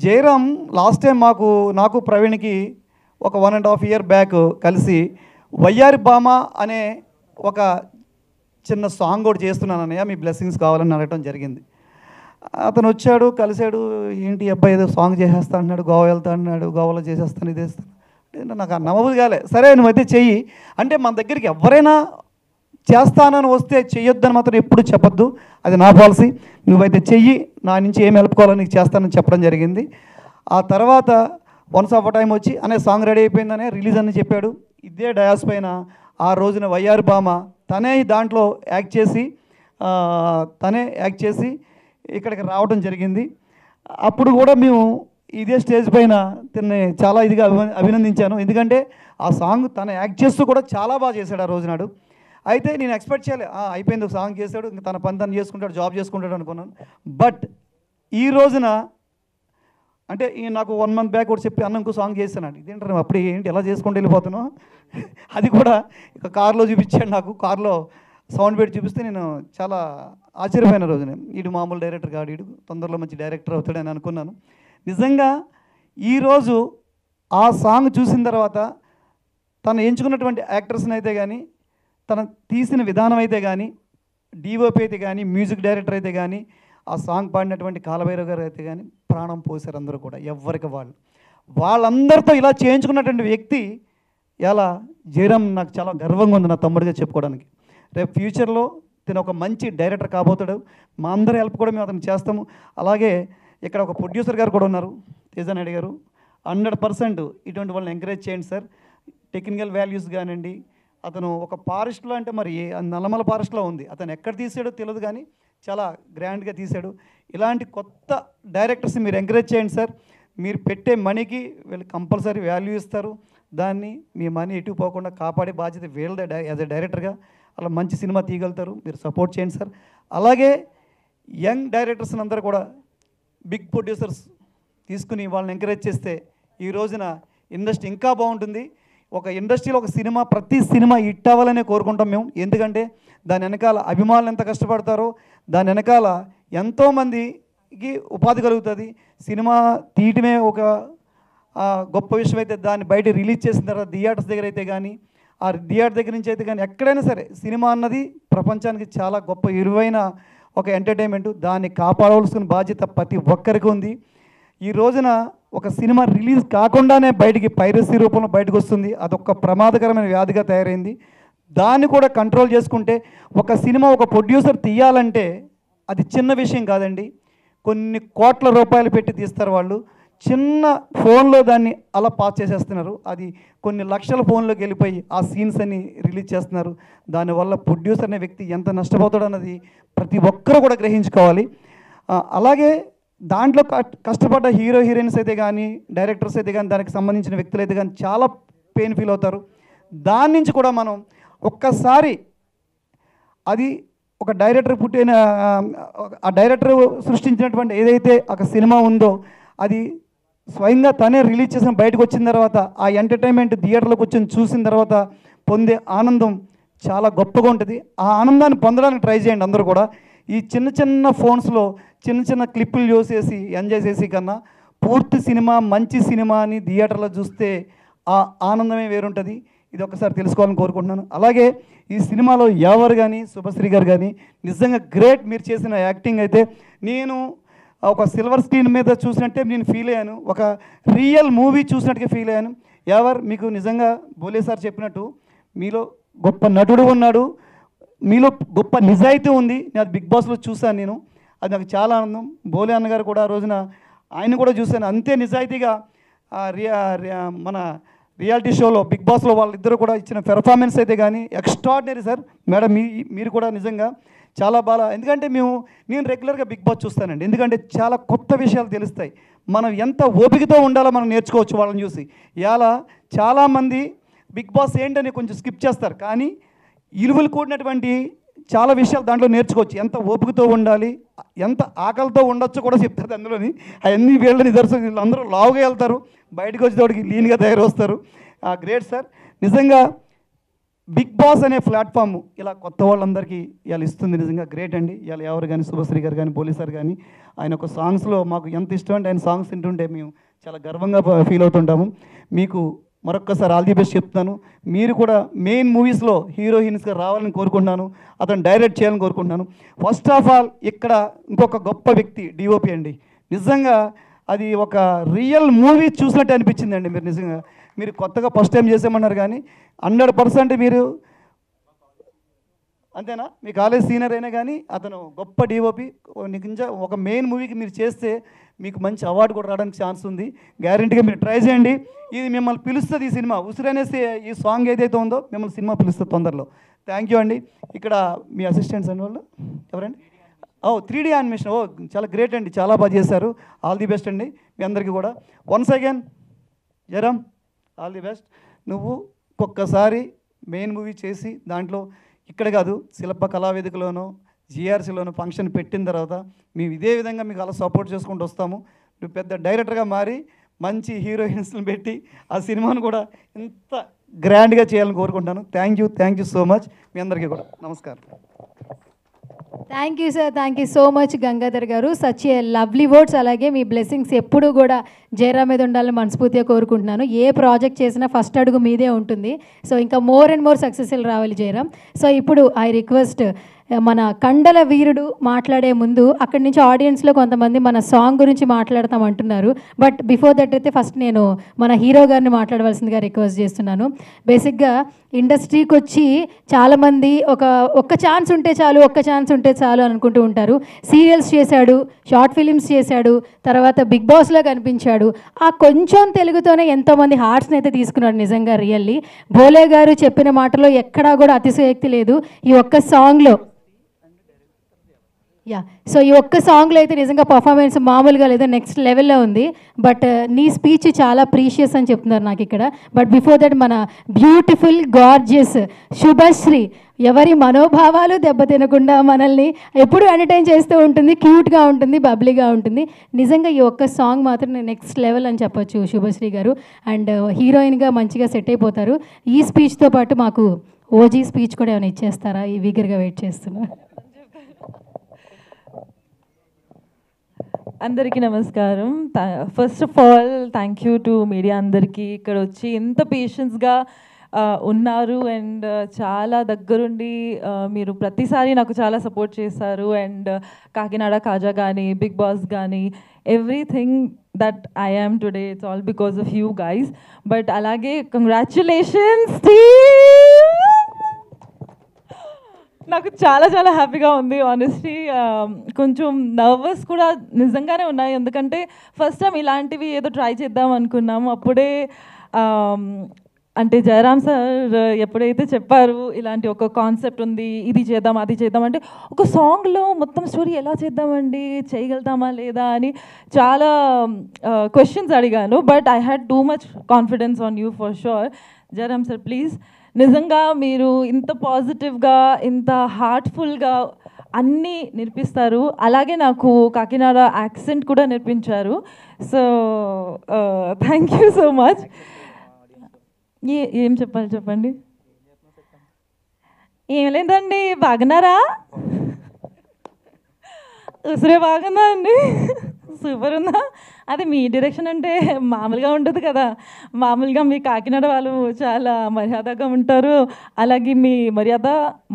జయరామ్ లాస్ట్ టైం నాకు ప్రవీణ్కి ఒక 1.5 year బ్యాక్ కలిసి వయ్యారి బామ అనే ఒక చిన్న సాంగ్ కూడా చేస్తున్నాను అన్నయ్య, మీ బ్లెస్సింగ్స్ కావాలని అడగటం జరిగింది. అతను వచ్చాడు, కలిశాడు, ఏంటి అబ్బాయి ఏదో సాంగ్ చేసేస్తా అన్నాడు, గోవా వెళ్తా అన్నాడు, గోవాలో చేసేస్తాను, ఇది చేస్తాను అంటే నాకు నమ్మబుద్ధి కాలే. సరే నువ్వైతే చెయ్యి అంటే, మన దగ్గరికి ఎవరైనా చేస్తానని వస్తే చెయ్యొద్దని మాత్రం ఎప్పుడు చెప్పొద్దు, అది నా పాలసీ. నువ్వైతే చెయ్యి, నా నుంచి ఏం హెల్ప్ కావాలో నీకు చేస్తానని చెప్పడం జరిగింది. ఆ తర్వాత వన్స్ ఆఫ్ అ టైం వచ్చి అనే సాంగ్ రెడీ అయిపోయిందనే రిలీజ్ అని చెప్పాడు. ఇదే డయాస్ పైన ఆ రోజున వయ్యారి బామ తనే దాంట్లో యాక్ట్ చేసి ఇక్కడికి రావడం జరిగింది. అప్పుడు కూడా మేము ఇదే స్టేజ్ పైన తిన్ని చాలా ఇదిగా అభినందించాను. ఎందుకంటే ఆ సాంగ్ తను యాక్ట్ చేస్తూ కూడా చాలా బాగా చేశాడు ఆ రోజు నాడు. అయితే నేను ఎక్స్పెక్ట్ చేయలే, అయిపోయింది ఒక సాంగ్ చేశాడు, ఇంకా తన పని తను చేసుకుంటాడు, జాబ్ చేసుకుంటాడు అనుకున్నాను. బట్ ఈ రోజున అంటే నాకు 1 month బ్యాక్ కూడా చెప్పి అన్న ఇంకో సాంగ్ చేశానండి. ఇదేంటారు అప్పుడు ఏంటి ఎలా చేసుకుంటూ వెళ్ళిపోతున్నావు, అది కూడా ఇక కార్లో చూపించాడు నాకు. కార్లో సౌండ్ పెట్టి చూపిస్తే నేను చాలా ఆశ్చర్యపోయిన రోజునే. వీడు మామూలు డైరెక్టర్ కాడు, వీడు తొందరలో మంచి డైరెక్టర్ అవుతాడని అనుకున్నాను. నిజంగా ఈరోజు ఆ సాంగ్ చూసిన తర్వాత తను ఎంచుకున్నటువంటి యాక్టర్స్ని అయితే కానీ, తను తీసిన విధానం అయితే కానీ, డిఓపి అయితే కానీ, మ్యూజిక్ డైరెక్టర్ అయితే కానీ, ఆ సాంగ్ పాడినటువంటి కాలభైరవ్ గారు అయితే కానీ ప్రాణం పోసారు అందరూ కూడా, ఎవరికి వాళ్ళందరితో ఇలా చేయించుకున్నటువంటి వ్యక్తి ఎలా జయరామ్ నాకు చాలా గర్వంగా ఉంది నా తమ్ముడిగా చెప్పుకోవడానికి. రేపు ఫ్యూచర్లో తను ఒక మంచి డైరెక్టర్ కాబోతాడు. మా అందరి హెల్ప్ కూడా మేము అతను చేస్తాము. అలాగే ఇక్కడ ఒక ప్రొడ్యూసర్ గారు కూడా ఉన్నారు, తేజానాయుడు గారు. 100% ఇటువంటి వాళ్ళని ఎంకరేజ్ చేయండి సార్. టెక్నికల్ వాల్యూస్ కానివ్వండి, అతను ఒక ఫారెస్ట్లో అంటే మరి నల్లమల ఫారెస్ట్లో ఉంది, అతను ఎక్కడ తీసాడో తెలియదు కానీ చాలా గ్రాండ్గా తీశాడు. ఇలాంటి కొత్త డైరెక్టర్స్ మీరు ఎంకరేజ్ చేయండి సార్. మీరు పెట్టే మనీకి వీళ్ళు కంపల్సరీ వాల్యూ ఇస్తారు. దాన్ని మీ మనీ ఎటు పోకుండా కాపాడే బాధ్యత వీళ్ళదే యాజ్ ఎ డైరెక్టర్గా. అలా మంచి సినిమా తీయగలుగుతారు, మీరు సపోర్ట్ చేయండి సార్. అలాగే యంగ్ డైరెక్టర్స్ అందరూ కూడా బిగ్ ప్రొడ్యూసర్స్ తీసుకుని వాళ్ళని ఎంకరేజ్ చేస్తే ఈ రోజున ఇండస్ట్రీ ఇంకా బాగుంటుంది. ఒక ఇండస్ట్రీలో ఒక సినిమా, ప్రతి సినిమా హిట్ అవ్వాలనే కోరుకుంటాం మేము. ఎందుకంటే దాని వెనకాల అభిమానులు ఎంత కష్టపడతారో, దాని వెనకాల ఎంతోమందికి ఉపాధి కలుగుతుంది. సినిమా తీయటమే ఒక గొప్ప విషయం అయితే, దాన్ని బయట రిలీజ్ చేసిన తర్వాత థియేటర్స్ దగ్గర అయితే కానీ, ఆ థియేటర్ దగ్గర నుంచి అయితే కానీ ఎక్కడైనా సరే సినిమా అన్నది ప్రపంచానికి చాలా గొప్ప విలువైన ఒక ఎంటర్టైన్మెంట్. దాన్ని కాపాడవలసిన బాధ్యత ప్రతి ఒక్కరికి ఉంది. ఈ రోజున ఒక సినిమా రిలీజ్ కాకుండానే బయటికి పైరసీ రూపంలో బయటకు వస్తుంది. అదొక ప్రమాదకరమైన వ్యాధిగా తయారైంది. దాన్ని కూడా కంట్రోల్ చేసుకుంటే ఒక సినిమా ఒక ప్రొడ్యూసర్ తీయాలంటే అది చిన్న విషయం కాదండి. కొన్ని కోట్ల రూపాయలు పెట్టి తీస్తారు వాళ్ళు. చిన్న ఫోన్లో దాన్ని అలా పాస్ చేసేస్తున్నారు. అది కొన్ని లక్షల ఫోన్లోకి వెళ్ళిపోయి ఆ సీన్స్ అన్ని రిలీజ్ చేస్తున్నారు. దానివల్ల ప్రొడ్యూసర్ అనే వ్యక్తి ఎంత నష్టపోతాడు అన్నది ప్రతి ఒక్కరూ కూడా గ్రహించుకోవాలి. అలాగే దాంట్లో కష్టపడ్డ హీరో హీరోయిన్స్ అయితే కానీ, డైరెక్టర్స్ అయితే కానీ, దానికి సంబంధించిన వ్యక్తులు అయితే కానీ చాలా పెయిన్ ఫీల్ అవుతారు. దాని నుంచి కూడా మనం ఒక్కసారి అది ఒక డైరెక్టర్ పుట్టిన ఆ డైరెక్టర్ సృష్టించినటువంటి ఏదైతే ఒక సినిమా ఉందో అది స్వయంగా తనే రిలీజ్ చేసిన బయటకు వచ్చిన తర్వాత ఆ ఎంటర్టైన్మెంట్ థియేటర్లోకి వచ్చి చూసిన తర్వాత పొందే ఆనందం చాలా గొప్పగా ఉంటుంది. ఆ ఆనందాన్ని పొందడానికి ట్రై చేయండి అందరూ కూడా. ఈ చిన్న చిన్న ఫోన్స్లో చిన్న చిన్న క్లిప్పులు చూసేసి ఎంజాయ్ చేసి కన్నా పూర్తి సినిమా, మంచి సినిమాని థియేటర్లో చూస్తే ఆ ఆనందమే వేరుంటుంది. ఇది ఒకసారి తెలుసుకోవాలని కోరుకుంటున్నాను. అలాగే ఈ సినిమాలో ఎవరు కానీ, శుభశ్రీ గారు కానీ నిజంగా గ్రేట్. మీరు చేసిన యాక్టింగ్ అయితే నేను ఒక సిల్వర్ స్క్రీన్ మీద చూసినట్టే నేను ఫీల్ అయ్యాను, ఒక రియల్ మూవీ చూసినట్టుగా ఫీల్ అయ్యాను. మీకు నిజంగా బోలే సార్ చెప్పినట్టు మీలో గొప్ప నటుడు ఉన్నాడు, మీలో గొప్ప నిజాయితీ ఉంది. నేను అది బిగ్ బాస్లో చూశాను, నేను అది నాకు చాలా ఆనందం. బోలే అన్నగారు కూడా ఆ రోజున ఆయన కూడా చూశాను, అంతే నిజాయితీగా మన రియాలిటీ షోలో బిగ్ బాస్లో వాళ్ళిద్దరూ కూడా ఇచ్చిన పెర్ఫార్మెన్స్ అయితే కానీ ఎక్స్ట్రాడినరీ సార్. మేడం మీరు కూడా నిజంగా చాలా బాగా, ఎందుకంటే నేను రెగ్యులర్గా బిగ్ బాస్ చూస్తానండి. ఎందుకంటే చాలా కొత్త విషయాలు తెలుస్తాయి. మనం ఎంత ఓపికతో ఉండాలో మనం నేర్చుకోవచ్చు వాళ్ళని చూసి. ఇలా చాలామంది బిగ్ బాస్ ఏంటని కొంచెం స్కిప్ చేస్తారు, కానీ ఇలువలు కూడినటువంటి చాలా విషయాలు దాంట్లో నేర్చుకోవచ్చు. ఎంత ఓపికతో ఉండాలి, ఎంత ఆకలితో ఉండొచ్చు కూడా చెప్తుంది అందులోని. అవన్నీ వీళ్ళ నిదర్శనం. వీళ్ళు అందరూ లావుగా వెళ్తారు, బయటకు వచ్చేటోడికి లీన్గా తయారు వస్తారు. Great sir. నిజంగా బిగ్ బాస్ అనే ప్లాట్ఫామ్ ఇలా కొత్త వాళ్ళందరికీ ఇలా ఇస్తుంది. నిజంగా గ్రేట్ అండి. ఇలా ఎవరు కానీ, శుభశ్రీ గారు కానీ, పోలీస్ సార్ కానీ, ఆయన ఒక సాంగ్స్లో మాకు ఎంత ఇష్టం అంటే ఆయన సాంగ్స్ వింటుంటే మేము చాలా గర్వంగా ఫీల్ అవుతుంటాము. మీకు మరొక్కసారి ఆల్ ది బెస్ట్ చెప్తున్నాను. మీరు కూడా మెయిన్ మూవీస్లో హీరోయిన్స్గా రావాలని కోరుకుంటున్నాను. అతను డైరెక్ట్ చేయాలని కోరుకుంటున్నాను. ఫస్ట్ ఆఫ్ ఆల్ ఇక్కడ ఇంకొక గొప్ప వ్యక్తి డిఓపి అండి. నిజంగా అది ఒక రియల్ మూవీ చూసినట్టు అనిపించిందండి. మీరు నిజంగా మీరు కొత్తగా ఫస్ట్ టైం చేసామన్నారు కానీ 100% మీరు అంతేనా, మీ కాలేజ్ సీనియర్ అయినా కానీ అతను గొప్ప డిఓపి. నిజంగా ఒక మెయిన్ మూవీకి మీరు చేస్తే మీకు మంచి అవార్డు కూడా రావడానికి ఛాన్స్ ఉంది. గ్యారెంటీగా మీరు ట్రై చేయండి. ఇది మిమ్మల్ని పిలుస్తుంది. ఈ సినిమా ఉసిరనేసి ఈ సాంగ్ ఏదైతే ఉందో మిమ్మల్ని సినిమా పిలుస్తుంది తొందరలో. థ్యాంక్ యూ అండి. ఇక్కడ మీ అసిస్టెంట్స్ అండి వాళ్ళు ఎవరండి? 3D యానిమేషన్ చాలా గ్రేట్ అండి, చాలా బాగా చేశారు. ఆల్ ది బెస్ట్ అండి మీ అందరికీ కూడా. Once again Jayaram all the best. నువ్వు ఒక్కొక్కసారి మెయిన్ మూవీ చేసి దాంట్లో ఇక్కడ కాదు శిల్ప కళావేదికలోనో జిఆర్సీలోనో ఫంక్షన్ పెట్టిన తర్వాత మేము ఇదే విధంగా మీకు అలా సపోర్ట్ చేసుకుంటూ వస్తాము. నువ్వు పెద్ద డైరెక్టర్గా మారి మంచి హీరోయిన్స్ని పెట్టి ఆ సినిమాను కూడా ఇంత గ్రాండ్గా చేయాలని కోరుకుంటాను. థ్యాంక్ యూ సో మచ్ మీ అందరికీ కూడా. నమస్కారం. Thank you sir, thank you so much Gangadhar garu. Such a lovely words. అలాగే మీ బ్లెస్సింగ్స్ ఎప్పుడూ కూడా జయరామ్ మీద ఉండాలని మనస్ఫూర్తిగా కోరుకుంటున్నాను. ఏ ప్రాజెక్ట్ చేసినా ఫస్ట్ అడుగు మీదే ఉంటుంది. సో ఇంకా మోర్ అండ్ మోర్ సక్సెస్ఫుల్ రావాలి జయరామ్. సో ఇప్పుడు ఐ రిక్వెస్ట్ మన కండల వీరుడు మాట్లాడే ముందు అక్కడి నుంచి ఆడియన్స్లో కొంతమంది మన సాంగ్ గురించి మాట్లాడతాం అంటున్నారు. బట్ బిఫోర్ దట్ అయితే ఫస్ట్ నేను మన హీరో గారిని మాట్లాడవలసిందిగా రిక్వెస్ట్ చేస్తున్నాను. బేసిక్గా ఇండస్ట్రీకి వచ్చి చాలామంది ఒక్క ఛాన్స్ ఉంటే చాలు అనుకుంటూ ఉంటారు. సీరియల్స్ చేశాడు, షార్ట్ ఫిలిమ్స్ చేశాడు, తర్వాత బిగ్ బాస్లో కనిపించాడు. ఆ కొంచెం తెలుగుతోనే ఎంతోమంది హార్ట్స్ని అయితే తీసుకున్నాడు. నిజంగా రియల్లీ భోలే గారు చెప్పిన మాటలో ఎక్కడా కూడా అతిశయోక్తి లేదు. ఈ ఒక్క సాంగ్లో సో ఈ ఒక్క సాంగ్లో అయితే నిజంగా పర్ఫార్మెన్స్ మామూలుగా లేదు, నెక్స్ట్ లెవెల్లో ఉంది. బట్ నీ స్పీచ్ చాలా ప్రీషియస్ అని చెప్తున్నారు నాకు ఇక్కడ. బట్ బిఫోర్ దట్ మన బ్యూటిఫుల్ గార్జియస్ శుభశ్రీ ఎవరి మనోభావాలు దెబ్బతినకుండా మనల్ని ఎప్పుడు ఎంటర్టైన్ చేస్తూ ఉంటుంది, క్యూట్గా ఉంటుంది, బబ్లీగా ఉంటుంది. నిజంగా ఈ ఒక్క సాంగ్ మాత్రం నెక్స్ట్ లెవెల్ అని చెప్పొచ్చు శుభశ్రీ గారు. అండ్ హీరోయిన్గా మంచిగా సెట్ అయిపోతారు. ఈ స్పీచ్తో పాటు మాకు ఓజీ స్పీచ్ కూడా ఏమైనా ఇచ్చేస్తారా? ఈ వీగర్గా వెయిట్ చేస్తున్నా. అందరికీ నమస్కారం. First of all thank you to media అందరికీ. ఇక్కడ వచ్చి ఎంత పేషెన్స్గా ఉన్నారు అండ్ చాలా దగ్గరుండి మీరు ప్రతిసారి నాకు చాలా సపోర్ట్ చేశారు. అండ్ కాకినాడ కాజా కానీ బిగ్ బాస్ కానీ everything that I am today it's all because of you guys. But అలాగే కంగ్రాచులేషన్స్. నాకు చాలా చాలా హ్యాపీగా ఉంది ఆనెస్ట్లీ. కొంచెం నర్వస్ కూడా నిజంగానే ఉన్నాయి. ఎందుకంటే ఫస్ట్ టైం ఇలాంటివి ఏదో ట్రై చేద్దాం అనుకున్నాము. అప్పుడే అంటే జయరామ్ సార్ ఎప్పుడైతే చెప్పారు ఇలాంటి ఒక కాన్సెప్ట్ ఉంది, ఇది చేద్దాం అది చేద్దాం అంటే ఒక సాంగ్లో మొత్తం స్టోరీ ఎలా చేద్దామండి, చేయగలుగుతామా లేదా అని చాలా క్వశ్చన్స్ అడిగాను. But I had too much confidence on you for sure. Jayaram sir please, నిజంగా మీరు ఇంత పాజిటివ్గా ఇంత హార్ట్ఫుల్గా అన్నీ నేర్పిస్తారు. అలాగే నాకు కాకినాడ యాక్సెంట్ కూడా నేర్పించారు. So thank you so much. ఏం చెప్పాలి చెప్పండి? ఏం లేదండి, బాగున్నారా? ఉసిరే బాగుందా అండి? సూపర్ ఉందా? అది మీ డైరెక్షన్ అంటే మామూలుగా ఉండదు కదా. మామూలుగా మీ కాకినాడ వాళ్ళు చాలా మర్యాదగా ఉంటారు, అలాగే మీ మర్యాద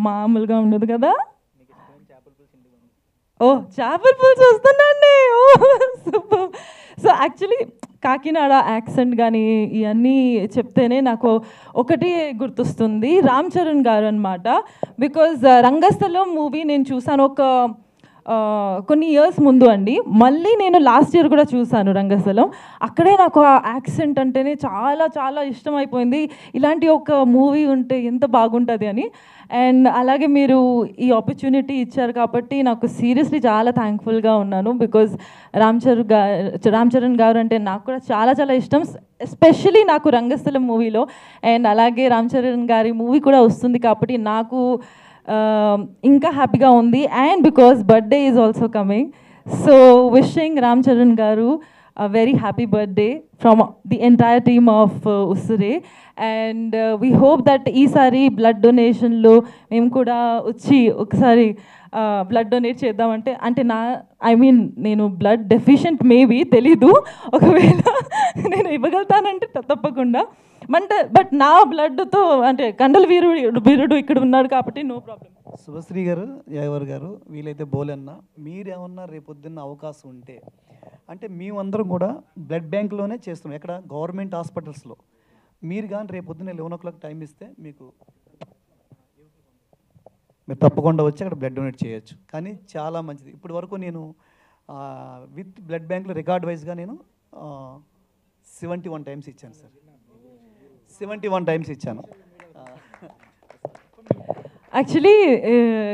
మామూలుగా ఉండదు కదా. ఓ చేపల పులుసు వస్తుందండి. ఓ super. So actually Kakinada accent కానీ ఇవన్నీ చెప్తేనే నాకు ఒకటి గుర్తొస్తుంది, రామ్ చరణ్ గారు అనమాట. బికాజ్ రంగస్థలం మూవీ నేను చూసాను ఒక కొన్ని ఇయర్స్ ముందు అండి. మళ్ళీ నేను లాస్ట్ ఇయర్ కూడా చూసాను రంగస్థలం. అక్కడే నాకు ఆ యాక్సెంట్ అంటేనే చాలా చాలా ఇష్టమైపోయింది. ఇలాంటి ఒక మూవీ ఉంటే ఎంత బాగుంటుంది అని. అండ్ అలాగే మీరు ఈ ఆపర్చునిటీ ఇచ్చారు కాబట్టి నాకు సీరియస్లీ చాలా థ్యాంక్ఫుల్గా ఉన్నాను. బికాజ్ రామ్ చరణ్ గారు అంటే నాకు కూడా చాలా చాలా ఇష్టం, ఎస్పెషలీ నాకు రంగస్థలం మూవీలో. అండ్ అలాగే రామ్ చరణ్ గారి మూవీ కూడా వస్తుంది కాబట్టి నాకు ఇంకా హ్యాపీగా ఉంది. And because birthday is also coming, so wishing Ram Charan గారు a very happy birthday from the entire team of Usure. And we hope that ఈసారి బ్లడ్ డొనేషన్లో మేము కూడా వచ్చి ఒకసారి బ్లడ్ డొనేట్ చేద్దామంటే, అంటే నేను బ్లడ్ డెఫిషియెంట్ మేబీ తెలీదు, ఒకవేళ నేను ఇవ్వగలుగుతానంటే తప్పకుండా. బట్ నా బ్లడ్తో అంటే కండల వీరుడు ఇక్కడ ఉన్నాడు కాబట్టి నో ప్రాబ్లం. శుభశ్రీ గారు, యావర్ గారు, వీలైతే బోలన్న, మీరేమన్నా రేపొద్దున్న అవకాశం ఉంటే అంటే మేమందరం కూడా బ్లడ్ బ్యాంక్లోనే చేస్తున్నాం, ఎక్కడ గవర్నమెంట్ హాస్పిటల్స్లో. మీరు కానీ రేపొద్దున 11 o'clock టైం ఇస్తే మీరు తప్పకుండా వచ్చి అక్కడ బ్లడ్ డొనేట్ చేయొచ్చు. కానీ చాలా మంచిది. ఇప్పటి వరకు నేను విత్ బ్లడ్ బ్యాంక్లో రికార్డ్ వైజ్గా నేను 71 times ఇచ్చాను సార్. 71 times ఇచ్చాను. యాక్చువల్లీ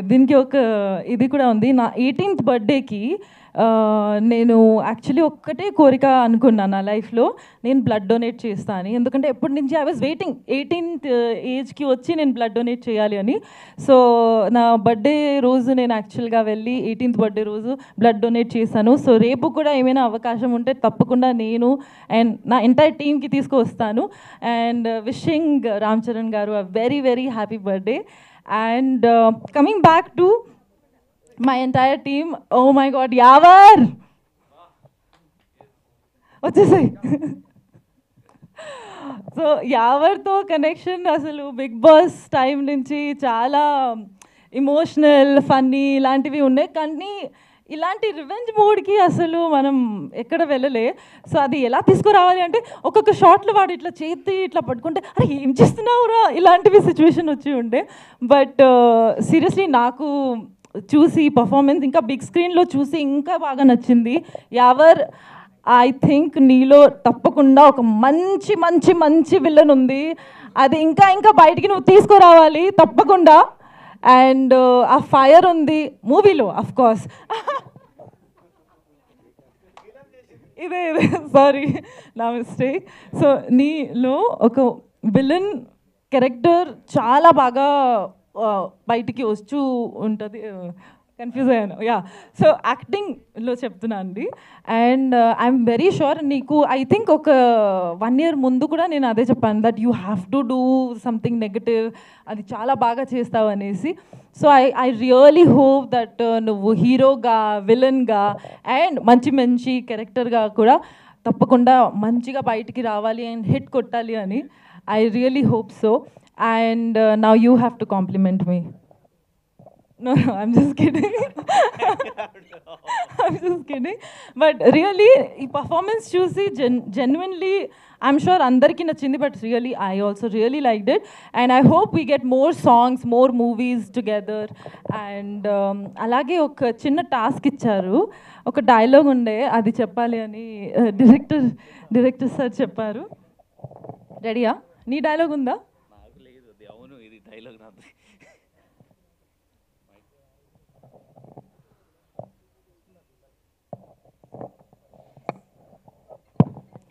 దీనికి ఒక ఇది కూడా ఉంది. నా 18th బర్త్డేకి నేను యాక్చువల్లీ ఒక్కటే కోరిక అనుకున్నాను నా లైఫ్లో, నేను బ్లడ్ డొనేట్ చేస్తాను. ఎందుకంటే ఎప్పటి నుంచి ఐ వాజ్ వెయిటింగ్ 18th ఏజ్కి వచ్చి నేను బ్లడ్ డొనేట్ చేయాలి అని. సో నా బర్త్డే రోజు నేను యాక్చువల్గా వెళ్ళి 18th బర్త్డే రోజు బ్లడ్ డొనేట్ చేశాను. సో రేపు కూడా ఏమైనా అవకాశం ఉంటే తప్పకుండా నేను అండ్ నా ఎంటైర్ టీమ్కి తీసుకువస్తాను. అండ్ విషింగ్ రామ్ చరణ్ గారు a very very happy birthday. And coming back to my entire team, oh my god, Yavar! వచ్చేసాయి. సో యావర్తో కనెక్షన్ అసలు బిగ్ బాస్ టైం నుంచి చాలా ఇమోషనల్, ఫన్నీ ఇలాంటివి ఉన్నాయి. కానీ ఇలాంటి రివెంజ్ మూడ్కి అసలు మనం ఎక్కడ వెళ్ళలే. సో అది ఎలా తీసుకురావాలి అంటే ఒక్కొక్క షాట్లో వాడు ఇట్లా చేతి ఇట్లా పట్టుకుంటే అరే ఏం చేస్తున్నావురా ఇలాంటివి సిచ్యువేషన్ వచ్చి ఉండే. బట్ సీరియస్లీ నాకు చూసి పర్ఫార్మెన్స్ ఇంకా బిగ్ స్క్రీన్లో చూసి ఇంకా బాగా నచ్చింది. యావర్, ఐ థింక్ నీలో తప్పకుండా ఒక మంచి మంచి మంచి విలన్ ఉంది. అది ఇంకా ఇంకా బయటికి నువ్వు తీసుకురావాలి తప్పకుండా. అండ్ ఆ ఫైర్ ఉంది మూవీలో అఫ్ కోర్స్. ఇదే సారీ నా మిస్టేక్. సో నీలో ఒక విలన్ క్యారెక్టర్ చాలా బాగా బయటికి వస్తూ ఉంటుంది. కన్ఫ్యూజ్ అయ్యాను. యా, సో యాక్టింగ్లో చెప్తున్నా అండి. అండ్ ఐఎమ్ వెరీ షూర్ నీకు ఐ థింక్ ఒక 1 year ముందు కూడా నేను అదే చెప్పాను that you have to do something negative, అది చాలా బాగా చేస్తావు అనేసి. So I really hope that నువ్వు హీరోగా, విలన్గా అండ్ మంచి మంచి క్యారెక్టర్గా కూడా తప్పకుండా మంచిగా బయటికి రావాలి అండ్ హిట్ కొట్టాలి అని I really hope so. And now you have to compliment me. No, I'm just kidding. I'm just kidding. But really, ఈ పర్ఫార్మెన్స్ చూసి genuinely I'm sure అందరికీ నచ్చింది. But really, I also really liked it. And I hope we get more songs, more movies together. And అలాగే ఒక చిన్న టాస్క్ ఇచ్చారు, ఒక డైలాగ్ ఉండే అది చెప్పాలి అని డైరెక్టర్ సార్ చెప్పారు. రెడీయా? నీ డైలాగ్ ఉందా? అవును, ఇది డైలాగ్ నాది.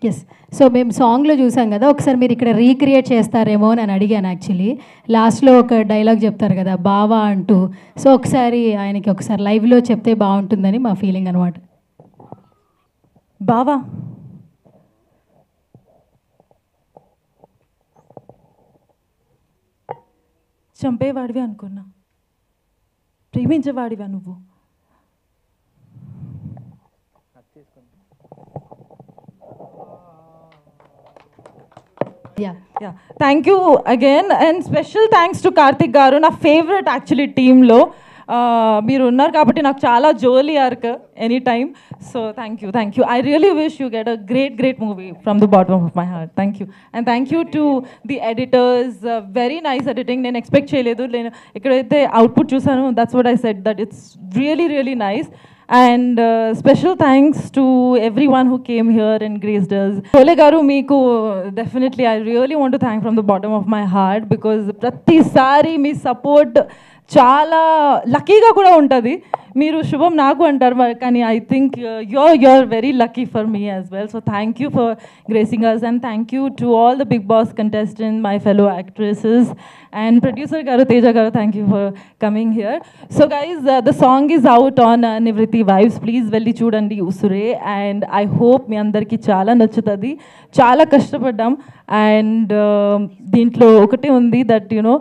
ఎస్. సో మేము సాంగ్లో చూసాం కదా, ఒకసారి మీరు ఇక్కడ రీక్రియేట్ చేస్తారేమో అని అడిగాను యాక్చువల్లీ. లాస్ట్లో ఒక డైలాగ్ చెప్తారు కదా బావా అంటూ. సో ఒకసారి ఆయనకి ఒకసారి లైవ్లో చెప్తే బాగుంటుందని మా ఫీలింగ్ అనమాట. బావా, చంపేవాడివి అనుకున్నా, ప్రేమించేవాడివా నువ్వు? Yeah, thank you again. And special thanks to Karthik గారు, నా ఫేవరెట్ యాక్చువల్లీ టీంలో మీరు ఉన్నారు కాబట్టి నాకు చాలా జోలీ ఆర్క్ any time. So thank you. I really wish you get a great movie from the bottom of my heart. Thank you. And thank you to the editors, very nice editing. నేను ఎక్స్పెక్ట్ చేయలేదు, నేను ఎక్కడైతే అవుట్పుట్ చూసాను that's what I said that it's really nice. And special thanks to everyone who came here and graced us. Shole garu, meeku definitely I really want to thank from the bottom of my heart because pratisari me support చాలా లక్కీగా కూడా ఉంటుంది. మీరు శుభం నాకు అంటారు కానీ I think you're very lucky for me as well. So thank you for gracing us and thank you to all the Big Boss contestants, my fellow actresses and producer garu Teja garu, thank you for coming here. So guys, the song is out on Nivriti Vibes. Please velli chudandi Usure and I hope మీ అందరికీ చాలా నచ్చుతుంది. చాలా కష్టపడ్డాం అండ్ దీంట్లో ఒకటే ఉంది దట్ యూనో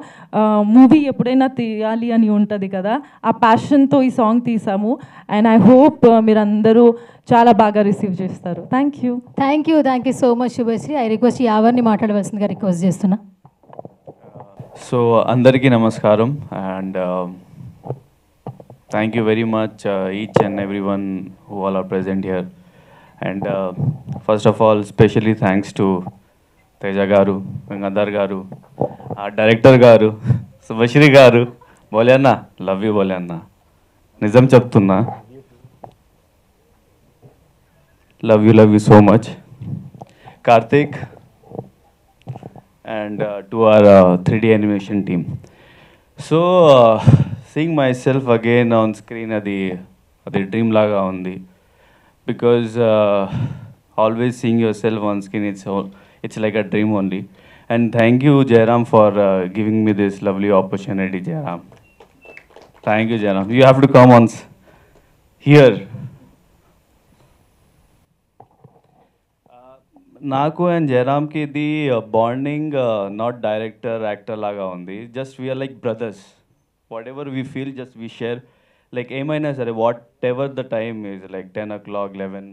మూవీ ఎప్పుడైనా తీయాలి అని ఉంటుంది కదా, ఆ ప్యాషన్తో ఈ సాంగ్ సాంగ్ తీసాము. అండ్ ఐ హోప్ మీరందరూ చాలా బాగా రిసీవ్ చేస్తారు. Thank you thank you so much Shubhashri. I request యావర్ని మాట్లాడవలసిందిగా రిక్వెస్ట్ చేస్తున్నా. సో అందరికీ నమస్కారం and thank you very much each and every one who all are present here. And first of all specially thanks to Teja garu, Gangadhar గారు, డైరెక్టర్ గారు, శుభశ్రీ గారు. బోలే అన్న, లవ్ యూ బోలే అన్న, నిజం చెప్తున్నా, love you so much. Karthik and to our 3D animation team. So seeing myself again on screen adi dream laga undi, because always seeing yourself on screen, it's like a dream only. And thank you Jairam for giving me this lovely opportunity. Jairam, thank you Jairam, you have to come on here. నాకు అండ్ జయరామ్కి ఇది బాండింగ్ నాట్ డైరెక్టర్ యాక్టర్ లాగా ఉంది. Just we're like brothers. Whatever we feel just we share. Like ఏమైనా సరే whatever the time is like 10 o'clock, 11,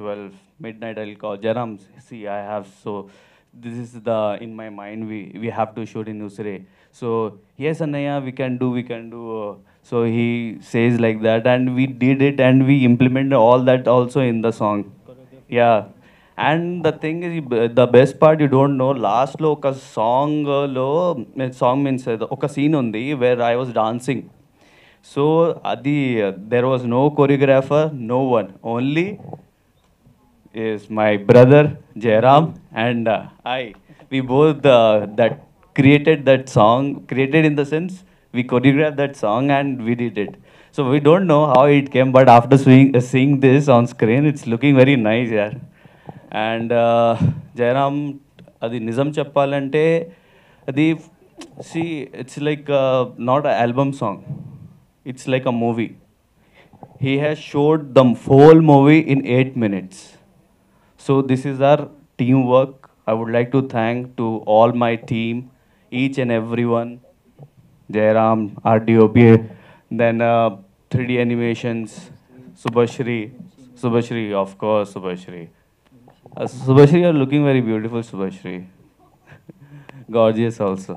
12, midnight, I'll call Jairam, see I have so this is the in my mind, we have to shoot in Usre. So yes Annaya, we can do. So he says like that and we did it and we implemented all that also in the song. Yeah. And the thing is, the best part you don't know, last lo oka song means oka scene undi where I was dancing. So adi there was no choreographer, no one, only is my brother Jairam and I. We both that created that song, created in the sense we choreographed that song and we did it. So we don't know how it came, but after seeing this on screen, it's looking very nice, yeah. And Jayaram అది నిజం చెప్పాలంటే అది see it's like not a album song, it's like a movie. He has showed the whole movie in 8 minutes. So this is our team work. I would like to thank to all my team, each and every one. Jayaram, RDOP, then 3D animations, Subhashri, of course, Subhashri. Subhashri, you are looking very beautiful, Subhashri. Gorgeous also.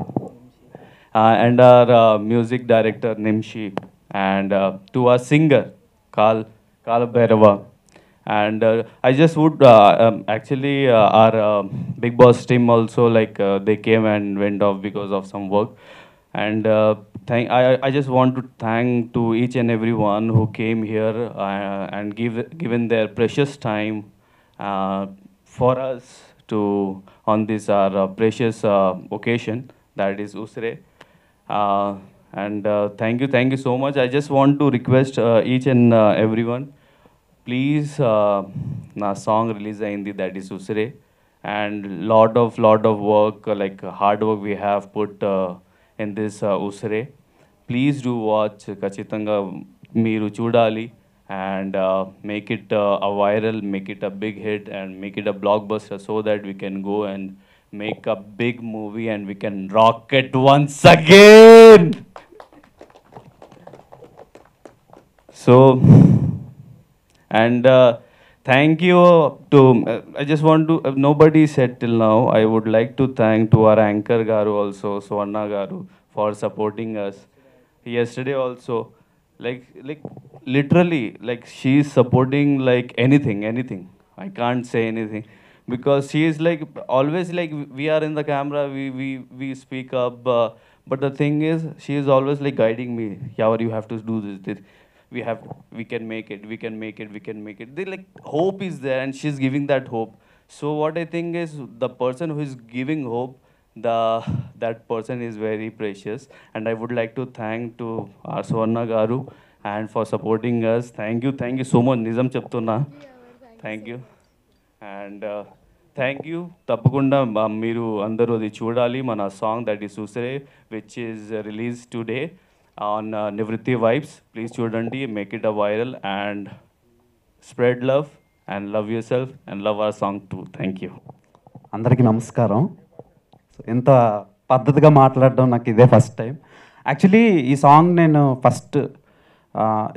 And our music director, Nimshi. And to our singer, Kala Bhairava. And I just would, actually, our Big Boss team also, like, they came and went off because of some work. And I just want to thank to each and every one who came here and given their precious time for us to on this our precious occasion, that is Usre. And thank you so much. I just want to request each and everyone, please, na song release ayindi, that is Usre, and lot of work, like hard work we have put in this Usre. Please do watch, ఖచ్చితంగా మీరు చూడాలి. And make it a viral, make it a big hit and make it a blockbuster, so that we can go and make a big movie and we can rock it once again. So, and thank you to, I just want to, nobody said till now, I would like to thank to our anchor Garu also, Swarna Garu, for supporting us. Yesterday also, like literally, like she is supporting like anything. I can't say anything, because she is like always, like we are in the camera, we speak up, but the thing is, she is always like guiding me. Yavar, you have to do this. We can make it. They like hope is there, and she's giving that hope. So what I think is, the person who is giving hope, that person is very precious. And I would like to thank to our Swarna Garu and for supporting us. Thank you so much. Nizam cheptuna. Thank you. And thank you. Tappakunda మీరు అందరూ అది చూడాలి, మన song that is Usre, which is released today on Nivritti Vibes. Please చూడండి, make it a viral and spread love and love yourself and love our song too. Thank you. అందరికీ నమస్కారం. ఎంత పద్ధతిగా మాట్లాడడం నాకు ఇదే ఫస్ట్ టైం. యాక్చువల్లీ ఈ సాంగ్ నేను ఫస్ట్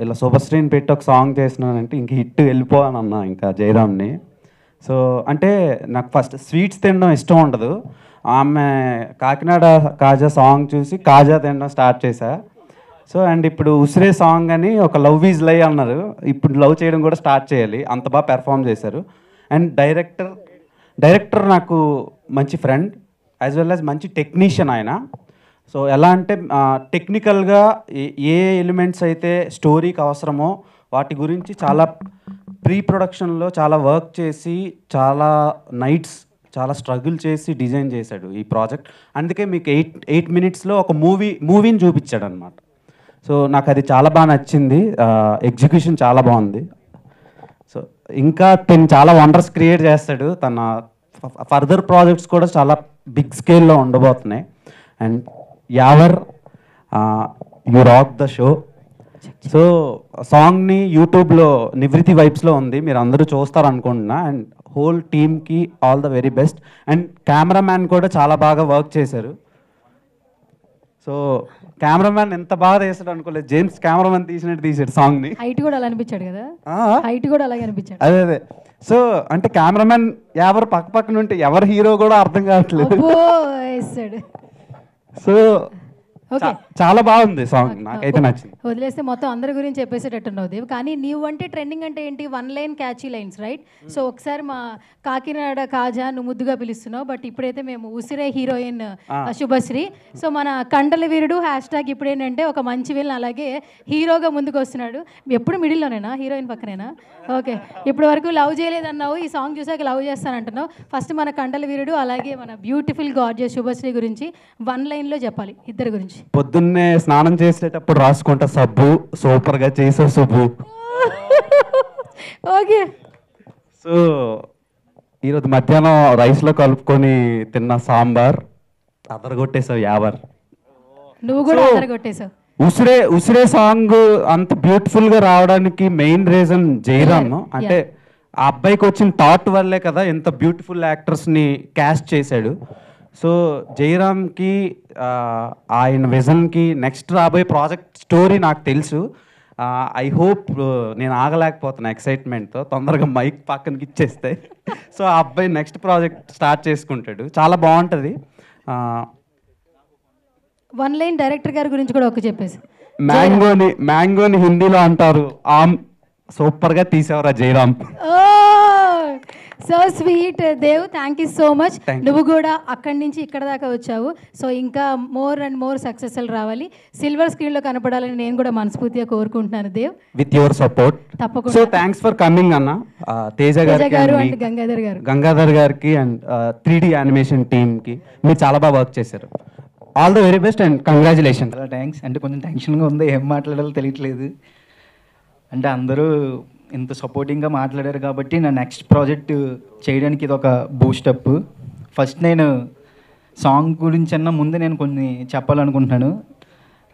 ఇలా శుభశ్రీని పెట్టి ఒక సాంగ్ చేసినానంటే ఇంక హిట్ వెళ్ళిపోవాలని అన్నా ఇంకా జయరామ్ని. సో అంటే నాకు ఫస్ట్ స్వీట్స్ తినడం ఇష్టం ఉండదు. ఆమె కాకినాడ కాజా సాంగ్ చూసి కాజా తినడం స్టార్ట్ చేశా. సో అండ్ ఇప్పుడు ఉసిరే సాంగ్ అని ఒక లవ్ ఈజ్ లై అన్నారు, ఇప్పుడు లవ్ చేయడం కూడా స్టార్ట్ చేయాలి, అంత బాగా పెర్ఫామ్ చేశారు. అండ్ డైరెక్టర్ నాకు మంచి ఫ్రెండ్ యాజ్ వెల్ యాజ్ మంచి టెక్నీషియన్ ఆయన. సో ఎలా అంటే టెక్నికల్గా ఏ ఎలిమెంట్స్ అయితే స్టోరీకి అవసరమో వాటి గురించి చాలా ప్రీ ప్రొడక్షన్లో చాలా వర్క్ చేసి చాలా నైట్స్ చాలా స్ట్రగుల్ చేసి డిజైన్ చేశాడు ఈ ప్రాజెక్ట్. అందుకే మీకు 8 minutesలో ఒక మూవీని చూపించాడు అనమాట. సో నాకు అది చాలా బాగా నచ్చింది, ఎగ్జిక్యూషన్ చాలా బాగుంది. సో ఇంకా తను చాలా వండర్స్ క్రియేట్ చేస్తాడు, తన ఫర్దర్ ప్రాజెక్ట్స్ కూడా చాలా బిగ్ స్కేల్లో ఉండబోతున్నాయి. And Yawar you rock the show. So సాంగ్ని యూట్యూబ్లో నివృత్తి వైబ్స్లో ఉంది, మీరు అందరూ చూస్తారు అనుకుంటున్నా. అండ్ హోల్ టీమ్కి all the very best. And cameraman కూడా చాలా బాగా వర్క్ చేశారు. సో కెమెరామ్యాన్ ఎంత బాగా తీసాడు అనుకోలేదు, జేమ్స్ కెమెరామ్యాన్ తీసినట్టు తీసాడు సాంగ్ని. హైట్ కూడా అలా అనిపించాడు కదా, హైట్ కూడా అలాగే అనిపించాడు. అదే సో అంటే కెమెరామ్యాన్ ఎవరు పక్కన ఉంటే ఎవరు హీరో కూడా అర్థం కావట్లేదు. సో చాలా బాగుంది సాంగ్, నాకైతే నచ్చింది. వదిలేస్తే మొత్తం అందరి గురించి చెప్పేసేటట్టున్నావు దేవ్. కానీ నీవు అంటే ట్రెండింగ్ అంటే ఏంటి, 1 line catchy lines right. So ఒకసారి మా కాకినాడ కాజా నువ్వు ముద్దుగా పిలుస్తున్నావు, బట్ ఇప్పుడైతే మేము ఉసిరే హీరోయిన్ శుభశ్రీ. సో మన కండల వీరుడు #. ఇప్పుడు ఏంటంటే ఒక మంచి వీళ్ళని అలాగే హీరోగా ముందుకు వస్తున్నాడు. ఎప్పుడు మిడిల్లోనేనా, హీరోయిన్ పక్కనేనా? ఓకే, ఇప్పటి వరకు లవ్ చేయలేదన్నావు, ఈ సాంగ్ చూసాక లవ్ చేస్తానంటున్నావు. ఫస్ట్ మన కండల వీరుడు అలాగే మన బ్యూటిఫుల్ గార్జియస్ శుభశ్రీ గురించి 1 lineలో చెప్పాలి, ఇద్దరి గురించి. పొద్దున్నే స్నానం చేసేటప్పుడు రాసుకుంటా సబ్బు, సూపర్గా చేసావు సుబ్బు. ఓకే. సో ఈరోజు మధ్యాహ్నం రైస్లో కలుపుకొని తిన్న సాంబార్ అదరగొట్టేసావు యావర్. నువ్వు కూడా అదరగొట్టేసావు. ఉసిరే సాంగ్ అంత బ్యూటిఫుల్గా రావడానికి మెయిన్ రీజన్ జయరామ్. అంటే ఆ అబ్బాయికి వచ్చిన థాట్ వల్లే కదా ఇంత బ్యూటిఫుల్ యాక్టర్స్ని క్యాస్ట్ చేశాడు. సో జయరామ్కి ఆయన విజన్కి నెక్స్ట్ రాబోయే ప్రాజెక్ట్ స్టోరీ నాకు తెలుసు. ఐ హోప్ నేను ఆగలేకపోతున్నా ఎక్సైట్మెంట్తో, తొందరగా మైక్ పక్కనకి ఇచ్చేస్తే సో ఆ అబ్బాయి నెక్స్ట్ ప్రాజెక్ట్ స్టార్ట్ చేసుకుంటాడు, చాలా బాగుంటుంది. 1 line డైరెక్టర్ గారి గురించి కూడా ఒక చెప్పేసి. మ్యాంగోని హిందీలో అంటారు ఆమ్, సూపర్గా తీసేవరా Jayaram. So sweet Dev, thank you so much. నువ్వు కూడా అక్కడి నుంచి ఇక్కడ దాకా వచ్చావు. సో ఇంకా మోర్ అండ్ మోర్ సక్సెస్లు రావాలి, సిల్వర్ స్క్రీన్లో కనపడాలని నేను కూడా మనస్ఫూర్తిగా కోరుకుంటున్నాను దేవ్, విత్ యువర్ సపోర్ట్. తప్పకుండా. సో థ్యాంక్స్ ఫర్ కమింగ్ అన్న. తేజ గారు అండ్ గంగాధర్ గారికి అండ్ 3D యానిమేషన్ టీమ్కి మీరు చాలా బాగా వర్క్ చేశారు. All the very best and congratulation. చాలా థ్యాంక్స్. అంటే కొంచెం టెన్షన్గా ఉంది, ఏం మాట్లాడాలో తెలియట్లేదు. అంటే అందరూ ఇంత సపోర్టింగ్గా మాట్లాడారు కాబట్టి నా నెక్స్ట్ ప్రాజెక్ట్ చేయడానికి ఇది ఒక బూస్టప్. ఫస్ట్ నేను సాంగ్ గురించి ముందు నేను కొన్ని చెప్పాలనుకుంటున్నాను.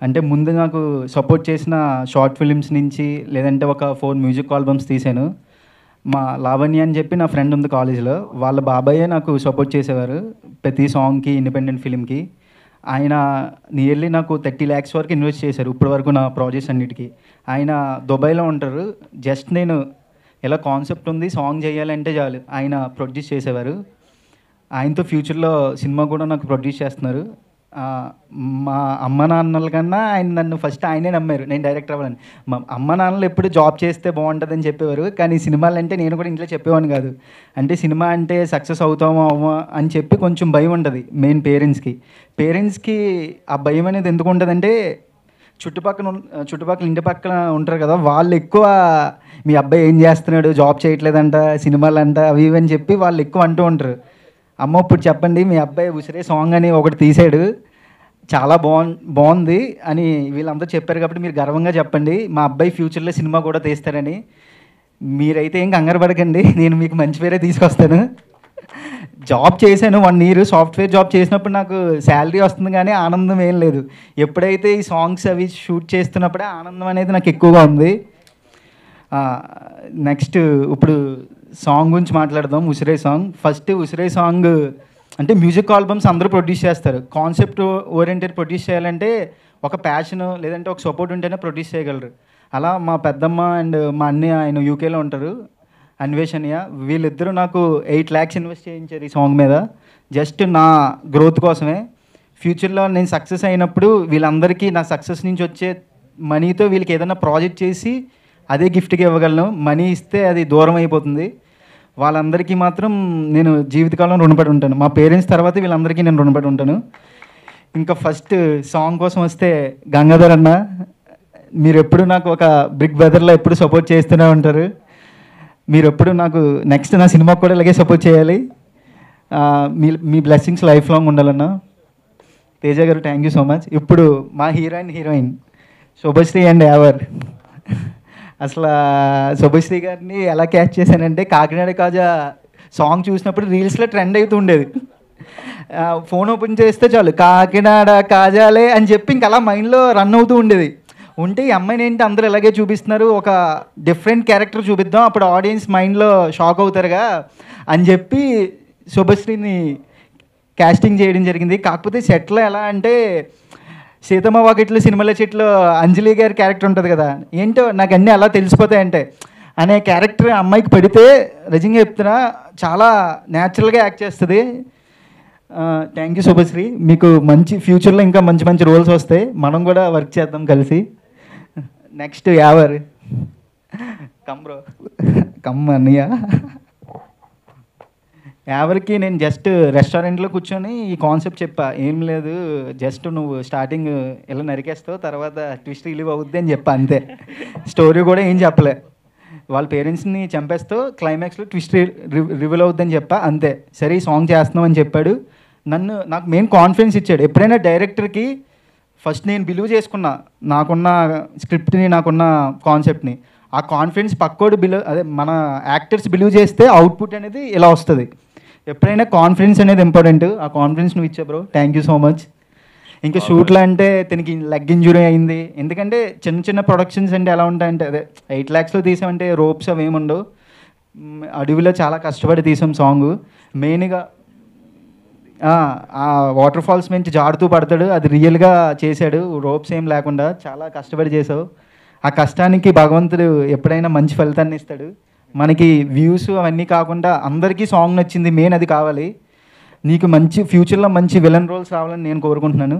అంటే ముందు నాకు సపోర్ట్ చేసిన షార్ట్ ఫిలిమ్స్ నుంచి లేదంటే ఒక 4 మ్యూజిక్ ఆల్బమ్స్ తీశాను. మా లావణ్య అని చెప్పి నా ఫ్రెండ్ ఉంది కాలేజీలో, వాళ్ళ బాబాయే నాకు సపోర్ట్ చేసేవారు ప్రతి సాంగ్కి, ఇండిపెండెంట్ ఫిలింకి. ఆయన నియర్లీ నాకు 30 lakhs వరకు ఇన్వెస్ట్ చేశారు ఇప్పటి వరకు నా ప్రాజెక్ట్స్ అన్నిటికీ. ఆయన దుబాయ్లో ఉంటారు. జస్ట్ నేను ఎలా కాన్సెప్ట్ ఉంది సాంగ్ చేయాలంటే చాలు ఆయన ప్రొడ్యూస్ చేసేవారు. ఆయనతో ఫ్యూచర్లో సినిమా కూడా నాకు ప్రొడ్యూస్ చేస్తున్నారు. మా అమ్మ నాన్నల కన్నా ఆయన నన్ను ఫస్ట్ ఆయనే నమ్మారు నేను డైరెక్టర్ అవ్వాలని. మా అమ్మ నాన్నలు ఎప్పుడు జాబ్ చేస్తే బాగుంటుందని చెప్పేవారు, కానీ సినిమాలు అంటే నేను కూడా ఇంట్లో చెప్పేవాడిని కాదు. అంటే సినిమా అంటే సక్సెస్ అవుతామో అవ్వమా అని చెప్పి కొంచెం భయం ఉంటుంది మెయిన్ పేరెంట్స్కి. ఆ భయం అనేది ఎందుకు ఉంటుందంటే చుట్టుపక్కల ఇంటి పక్కన ఉంటారు కదా, వాళ్ళు ఎక్కువ మీ అబ్బాయి ఏం చేస్తున్నాడు, జాబ్ చేయట్లేదంట, సినిమాలు అంట, అవి ఇవి అని చెప్పి వాళ్ళు ఎక్కువ అంటూ ఉంటారు. అమ్మ ఇప్పుడు చెప్పండి, మీ అబ్బాయి ఉసిరే సాంగ్ అని ఒకటి తీసాడు, చాలా బాగుంది అని వీళ్ళందరూ చెప్పారు కాబట్టి మీరు గర్వంగా చెప్పండి, మా అబ్బాయి ఫ్యూచర్లో సినిమా కూడా తీస్తారని. మీరైతే ఏం కంగారు పడకండి, నేను మీకు మంచి పేరే తీసుకొస్తాను. జాబ్ చేశాను 1 year, సాఫ్ట్వేర్ జాబ్ చేసినప్పుడు నాకు శాలరీ వస్తుంది కానీ ఆనందం ఏం లేదు. ఎప్పుడైతే ఈ సాంగ్స్ అవి షూట్ చేస్తున్నప్పుడే ఆనందం అనేది నాకు ఎక్కువగా ఉంది. నెక్స్ట్ ఇప్పుడు సాంగ్ గురించి మాట్లాడదాం. ఉసిరే సాంగ్. ఫస్ట్ ఉసిరే సాంగ్ అంటే మ్యూజిక్ ఆల్బమ్స్ అందరూ ప్రొడ్యూస్ చేస్తారు. కాన్సెప్ట్ ఓరియంటెడ్ ప్రొడ్యూస్ చేయాలంటే ఒక ప్యాషన్ లేదంటే ఒక సపోర్ట్ ఉంటేనే ప్రొడ్యూస్ చేయగలరు. అలా మా పెద్దమ్మ అండ్ మా అన్నయ్య ఆయన యూకేలో ఉంటారు, అన్వేషణ్య, వీళ్ళిద్దరూ నాకు 8 lakhs ఇన్వెస్ట్ చేయించారు ఈ సాంగ్ మీద, జస్ట్ నా గ్రోత్ కోసమే. ఫ్యూచర్లో నేను సక్సెస్ అయినప్పుడు వీళ్ళందరికీ నా సక్సెస్ నుంచి వచ్చే మనీతో వీళ్ళకి ఏదైనా ప్రాజెక్ట్ చేసి అదే గిఫ్ట్గా ఇవ్వగలను. మనీ ఇస్తే అది దూరం అయిపోతుంది. వాళ్ళందరికీ మాత్రం నేను జీవితకాలం రుణపడి ఉంటాను. మా పేరెంట్స్ తర్వాత వీళ్ళందరికీ నేను రుణపడి ఉంటాను. ఇంకా ఫస్ట్ సాంగ్ కోసం వస్తే గంగాధర్ అన్న, మీరు ఎప్పుడు నాకు ఒక బిగ్ బ్రదర్లో ఎప్పుడు సపోర్ట్ చేస్తూనే ఉంటారు. మీరు ఎప్పుడు నాకు నెక్స్ట్ నా సినిమాకు కూడా ఇలాగే సపోర్ట్ చేయాలి. మీ బ్లెస్సింగ్స్ లైఫ్ లాంగ్ ఉండాలన్న. తేజ గారు థ్యాంక్ యూ సో మచ్. ఇప్పుడు మా హీరోయిన్ శుభశ్రీ అండ్ యావర్. అసలు శుభశ్రీ గారిని ఎలా క్యాచ్ చేశానంటే, కాకినాడ కాజా సాంగ్ చూసినప్పుడు రీల్స్లో ట్రెండ్ అవుతూ ఉండేది. ఫోన్ ఓపెన్ చేస్తే చాలు కాకినాడ కాజాలే అని చెప్పి ఇంక అలా మైండ్లో రన్ అవుతూ ఉండేది. ఉంటే ఈ అమ్మాయిని ఏంటి అందరూ ఇలాగే చూపిస్తున్నారు, ఒక డిఫరెంట్ క్యారెక్టర్ చూపిద్దాం, అప్పుడు ఆడియన్స్ మైండ్లో షాక్ అవుతారుగా అని చెప్పి శుభశ్రీని కాస్టింగ్ చేయడం జరిగింది. కాకపోతే సెట్లో ఎలా అంటే, సీతమ్మ వాకిట్లో సినిమాల చెట్లు అంజలి గారి క్యారెక్టర్ ఉంటుంది కదా, ఏంటో నాకు అన్నీ అలా తెలిసిపోతాయంటే అనే క్యారెక్టర్ అమ్మాయికి పడితే నిజంగా చెప్తున్నా చాలా న్యాచురల్గా యాక్ట్ చేస్తుంది. Thank you Subhashree. మీకు మంచి ఫ్యూచర్లో ఇంకా మంచి మంచి రోల్స్ వస్తాయి, మనం కూడా వర్క్ చేద్దాం కలిసి. నెక్స్ట్ యావర్ కమ్రో కమ్ అన్నయ్య. యావరికి నేను జస్ట్ రెస్టారెంట్లో కూర్చొని ఈ కాన్సెప్ట్ చెప్పా, ఏం లేదు జస్ట్ నువ్వు స్టార్టింగ్ ఇలా నరికేస్తావు, తర్వాత ట్విస్ట్ రిలీవ్ అవుద్ది అని చెప్పా అంతే. స్టోరీ కూడా ఏం చెప్పలే. వాళ్ళ పేరెంట్స్ని చంపేస్తూ క్లైమాక్స్లో ట్విస్ట్ రివీల్ అవుద్దని చెప్పా అంతే. సరే ఈ సాంగ్ చేస్తున్నాం అని చెప్పాడు. నాకు మెయిన్ కాన్ఫిడెన్స్ ఇచ్చాడు. ఎప్పుడైనా డైరెక్టర్కి ఫస్ట్ నేను బిలీవ్ చేసుకున్నా, నాకున్న స్క్రిప్ట్ని, నాకున్న కాన్సెప్ట్ని. ఆ కాన్ఫిడెన్స్ పక్కోడు అదే మన యాక్టర్స్ బిలీవ్ చేస్తే అవుట్పుట్ అనేది ఇలా వస్తుంది. ఎప్పుడైనా కాన్ఫిడెన్స్ అనేది ఇంపార్టెంట్. ఆ కాన్ఫిడెన్స్ నువ్వు ఇచ్చా bro, thank you so much. ఇంకా షూట్లో అంటే తనకి లెగ్ ఇంజురీ అయింది. ఎందుకంటే చిన్న చిన్న ప్రొడక్షన్స్ అంటే ఎలా ఉంటాయంటే, అదే 8 lakhsలో తీసామంటే రోప్స్ అవి ఏముండవు. అడవిలో చాలా కష్టపడి తీసాం సాంగ్. మెయిన్గా ఆ వాటర్ ఫాల్స్ నుంచి జారుతూ పడతాడు, అది రియల్గా చేశాడు, రోప్స్ ఏం లేకుండా చాలా కష్టపడి చేసావు. ఆ కష్టానికి భగవంతుడు ఎప్పుడైనా మంచి ఫలితాన్ని ఇస్తాడు. మనకి వ్యూస్ అవన్నీ కాకుండా అందరికీ సాంగ్ నచ్చింది, మెయిన్ అది కావాలి. నీకు మంచి ఫ్యూచర్లో మంచి విలన్ రోల్స్ రావాలని నేను కోరుకుంటున్నాను.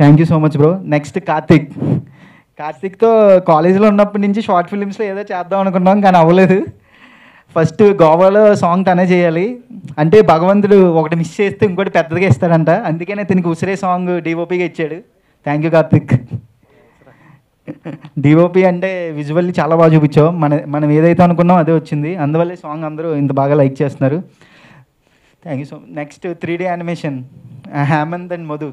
Thank you so much bro. Next కార్తిక్తో కాలేజీలో ఉన్నప్పటి నుంచి షార్ట్ ఫిలిమ్స్లో ఏదో చేద్దాం అనుకున్నాం, కానీ అవ్వలేదు. ఫస్ట్ గోవాలో సాంగ్ తనే చేయాలి అంటే భగవంతుడు ఒకటి మిస్ చేస్తే ఇంకోటి పెద్దదిగా ఇస్తాడంట. అందుకనే దీనికి ఉసిరే సాంగ్ డిఓపిగా ఇచ్చాడు. Thank you Karthik. డిఓపి అంటే విజువల్లీ చాలా బాగా చూపించావు. మనం ఏదైతే అనుకున్నాం అదే వచ్చింది. అందువల్లే సాంగ్ అందరూ ఇంత బాగా లైక్ చేస్తున్నారు. Thank you so much. Next 3D animation Hemanth and Madhu.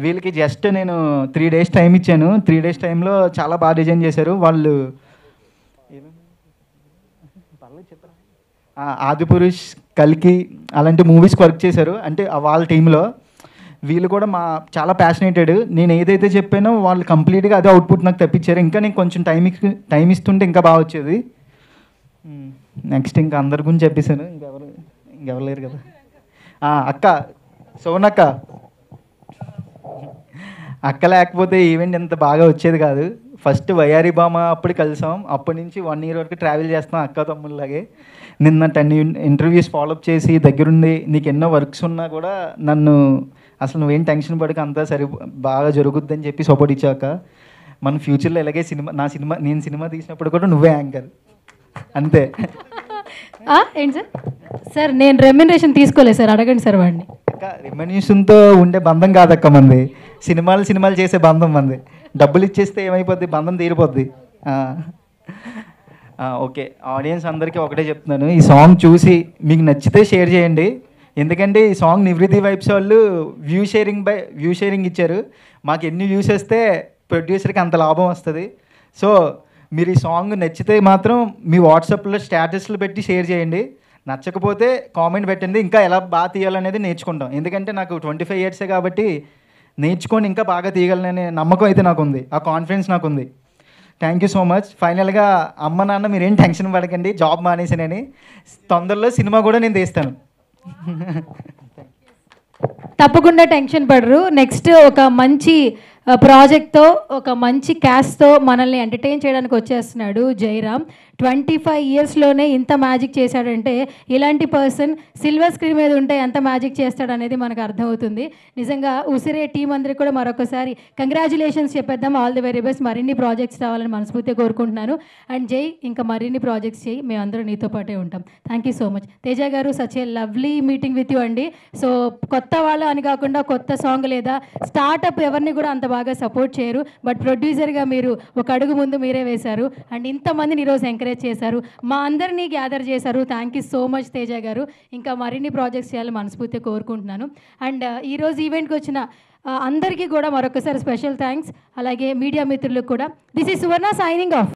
వీళ్ళకి జస్ట్ నేను 3 days టైం ఇచ్చాను. 3 days టైంలో చాలా బాగా డిజైన్ చేశారు వాళ్ళు. ఆదిపురుష్, కల్కి అలాంటి మూవీస్కి వర్క్ చేశారు. అంటే వాళ్ళ టీంలో వీళ్ళు కూడా చాలా ప్యాషనేటెడ్. నేను ఏదైతే చెప్పానో వాళ్ళు కంప్లీట్గా అదే అవుట్పుట్ నాకు తెప్పించారు. ఇంకా నేను కొంచెం టైం ఇస్తుంటే ఇంకా బాగా వచ్చేది. నెక్స్ట్ ఇంకా అందరి గురించి చెప్పేశాను, ఇంకెవరు లేరు కదా. అక్క సోనక్క, అక్క లేకపోతే ఈవెంట్ ఎంత బాగా వచ్చేది కాదు. ఫస్ట్ వయారి బామ అప్పుడు కలిసాం, అప్పటి నుంచి 1 year వరకు ట్రావెల్ చేస్తాం అక్క తమ్ముళ్ళలాగే. నిన్న 10 interviews ఫాలోఅప్ చేసి దగ్గరుండి నీకు ఎన్నో వర్క్స్ ఉన్నా కూడా నన్ను అసలు నువ్వేం టెన్షన్ పడక అంతా బాగా జరుగుద్దని చెప్పి సపోర్ట్ ఇచ్చాక మన ఫ్యూచర్లో ఇలాగే నేను సినిమా తీసినప్పుడు కూడా నువ్వే యాంకర్ అంతే. ఏంటి సార్? సార్ నేను రెమ్యునరేషన్ తీసుకోలేదు సార్, అడగండి సార్ వాడిని. అక్క రెమ్యునరేషన్తో ఉండే బంధం కాదక్క మంది, సినిమాలు చేసే బంధం మంది. డబ్బులు ఇచ్చేస్తే ఏమైపోద్ది, బంధం తీరిపోద్ది. ఓకే, ఆడియన్స్ అందరికీ ఒకటే చెప్తున్నాను, ఈ సాంగ్ చూసి మీకు నచ్చితే షేర్ చేయండి. ఎందుకంటే ఈ సాంగ్ నివృత్తి వైబ్స్ వాళ్ళు వ్యూ షేరింగ్ ఇచ్చారు. మాకు ఎన్ని వ్యూస్ వస్తే ప్రొడ్యూసర్కి అంత లాభం వస్తుంది. సో మీరు ఈ సాంగ్ నచ్చితే మాత్రం మీ వాట్సాప్లో స్టేటస్లు పెట్టి షేర్ చేయండి. నచ్చకపోతే కామెంట్ పెట్టండి, ఇంకా ఎలా బాగా తీయాలనేది నేర్చుకుంటాం. ఎందుకంటే నాకు 25 years కాబట్టి నేర్చుకొని ఇంకా బాగా తీయగలననే నమ్మకం అయితే నాకు ఉంది, ఆ కాన్ఫిడెన్స్ నాకు ఉంది. Thank you so much. ఫైనల్గా అమ్మ నాన్న మీరేం టెన్షన్ పడకండి, జాబ్ మానేసానని. తొందరలో సినిమా కూడా నేను తీస్తాను. తప్పకుండా టెన్షన్ పడరు. నెక్స్ట్ ఒక మంచి ప్రాజెక్ట్తో ఒక మంచి క్యాస్ట్తో మనల్ని ఎంటర్టైన్ చేయడానికి వచ్చేస్తున్నాడు జయరామ్. 25 ఇయర్స్లోనే ఇంత మ్యాజిక్ చేశాడంటే ఇలాంటి పర్సన్ సిల్వర్ స్క్రీన్ మీద ఉంటే ఎంత మ్యాజిక్ చేస్తాడనేది మనకు అర్థమవుతుంది. నిజంగా ఉసిరే టీం అందరికీ కూడా మరొకసారి కంగ్రాచులేషన్స్ చెప్పేద్దాం. All the very best. మరిన్ని ప్రాజెక్ట్స్ రావాలని మనస్ఫూర్తిగా కోరుకుంటున్నాను. అండ్ జై, ఇంకా మరిన్ని ప్రాజెక్ట్స్ చేయి, మేమందరం నీతో పాటే ఉంటాం. Thank you so much. Teja garu, such a lovely meeting with you అండి. సో కొత్త వాళ్ళు అని కాకుండా కొత్త సాంగ్ లేదా స్టార్టప్ ఎవరిని కూడా అంత బాగా సపోర్ట్ చేయరు, బట్ ప్రొడ్యూసర్గా మీరు ఒక అడుగు ముందు మీరే వేశారు అండ్ ఇంతమందిని ఈరోజు ఎంకరేజ్ చేశారు, మా అందరినీ గ్యాదర్ చేశారు. Thank you so much Teja గారు. ఇంకా మరిన్ని ప్రాజెక్ట్స్ చేయాలని మనస్ఫూర్తిగా కోరుకుంటున్నాను. అండ్ ఈరోజు ఈవెంట్కి వచ్చిన అందరికీ కూడా మరొకసారి స్పెషల్ థ్యాంక్స్. అలాగే మీడియా మిత్రులకు కూడా. This is Suvarna signing off.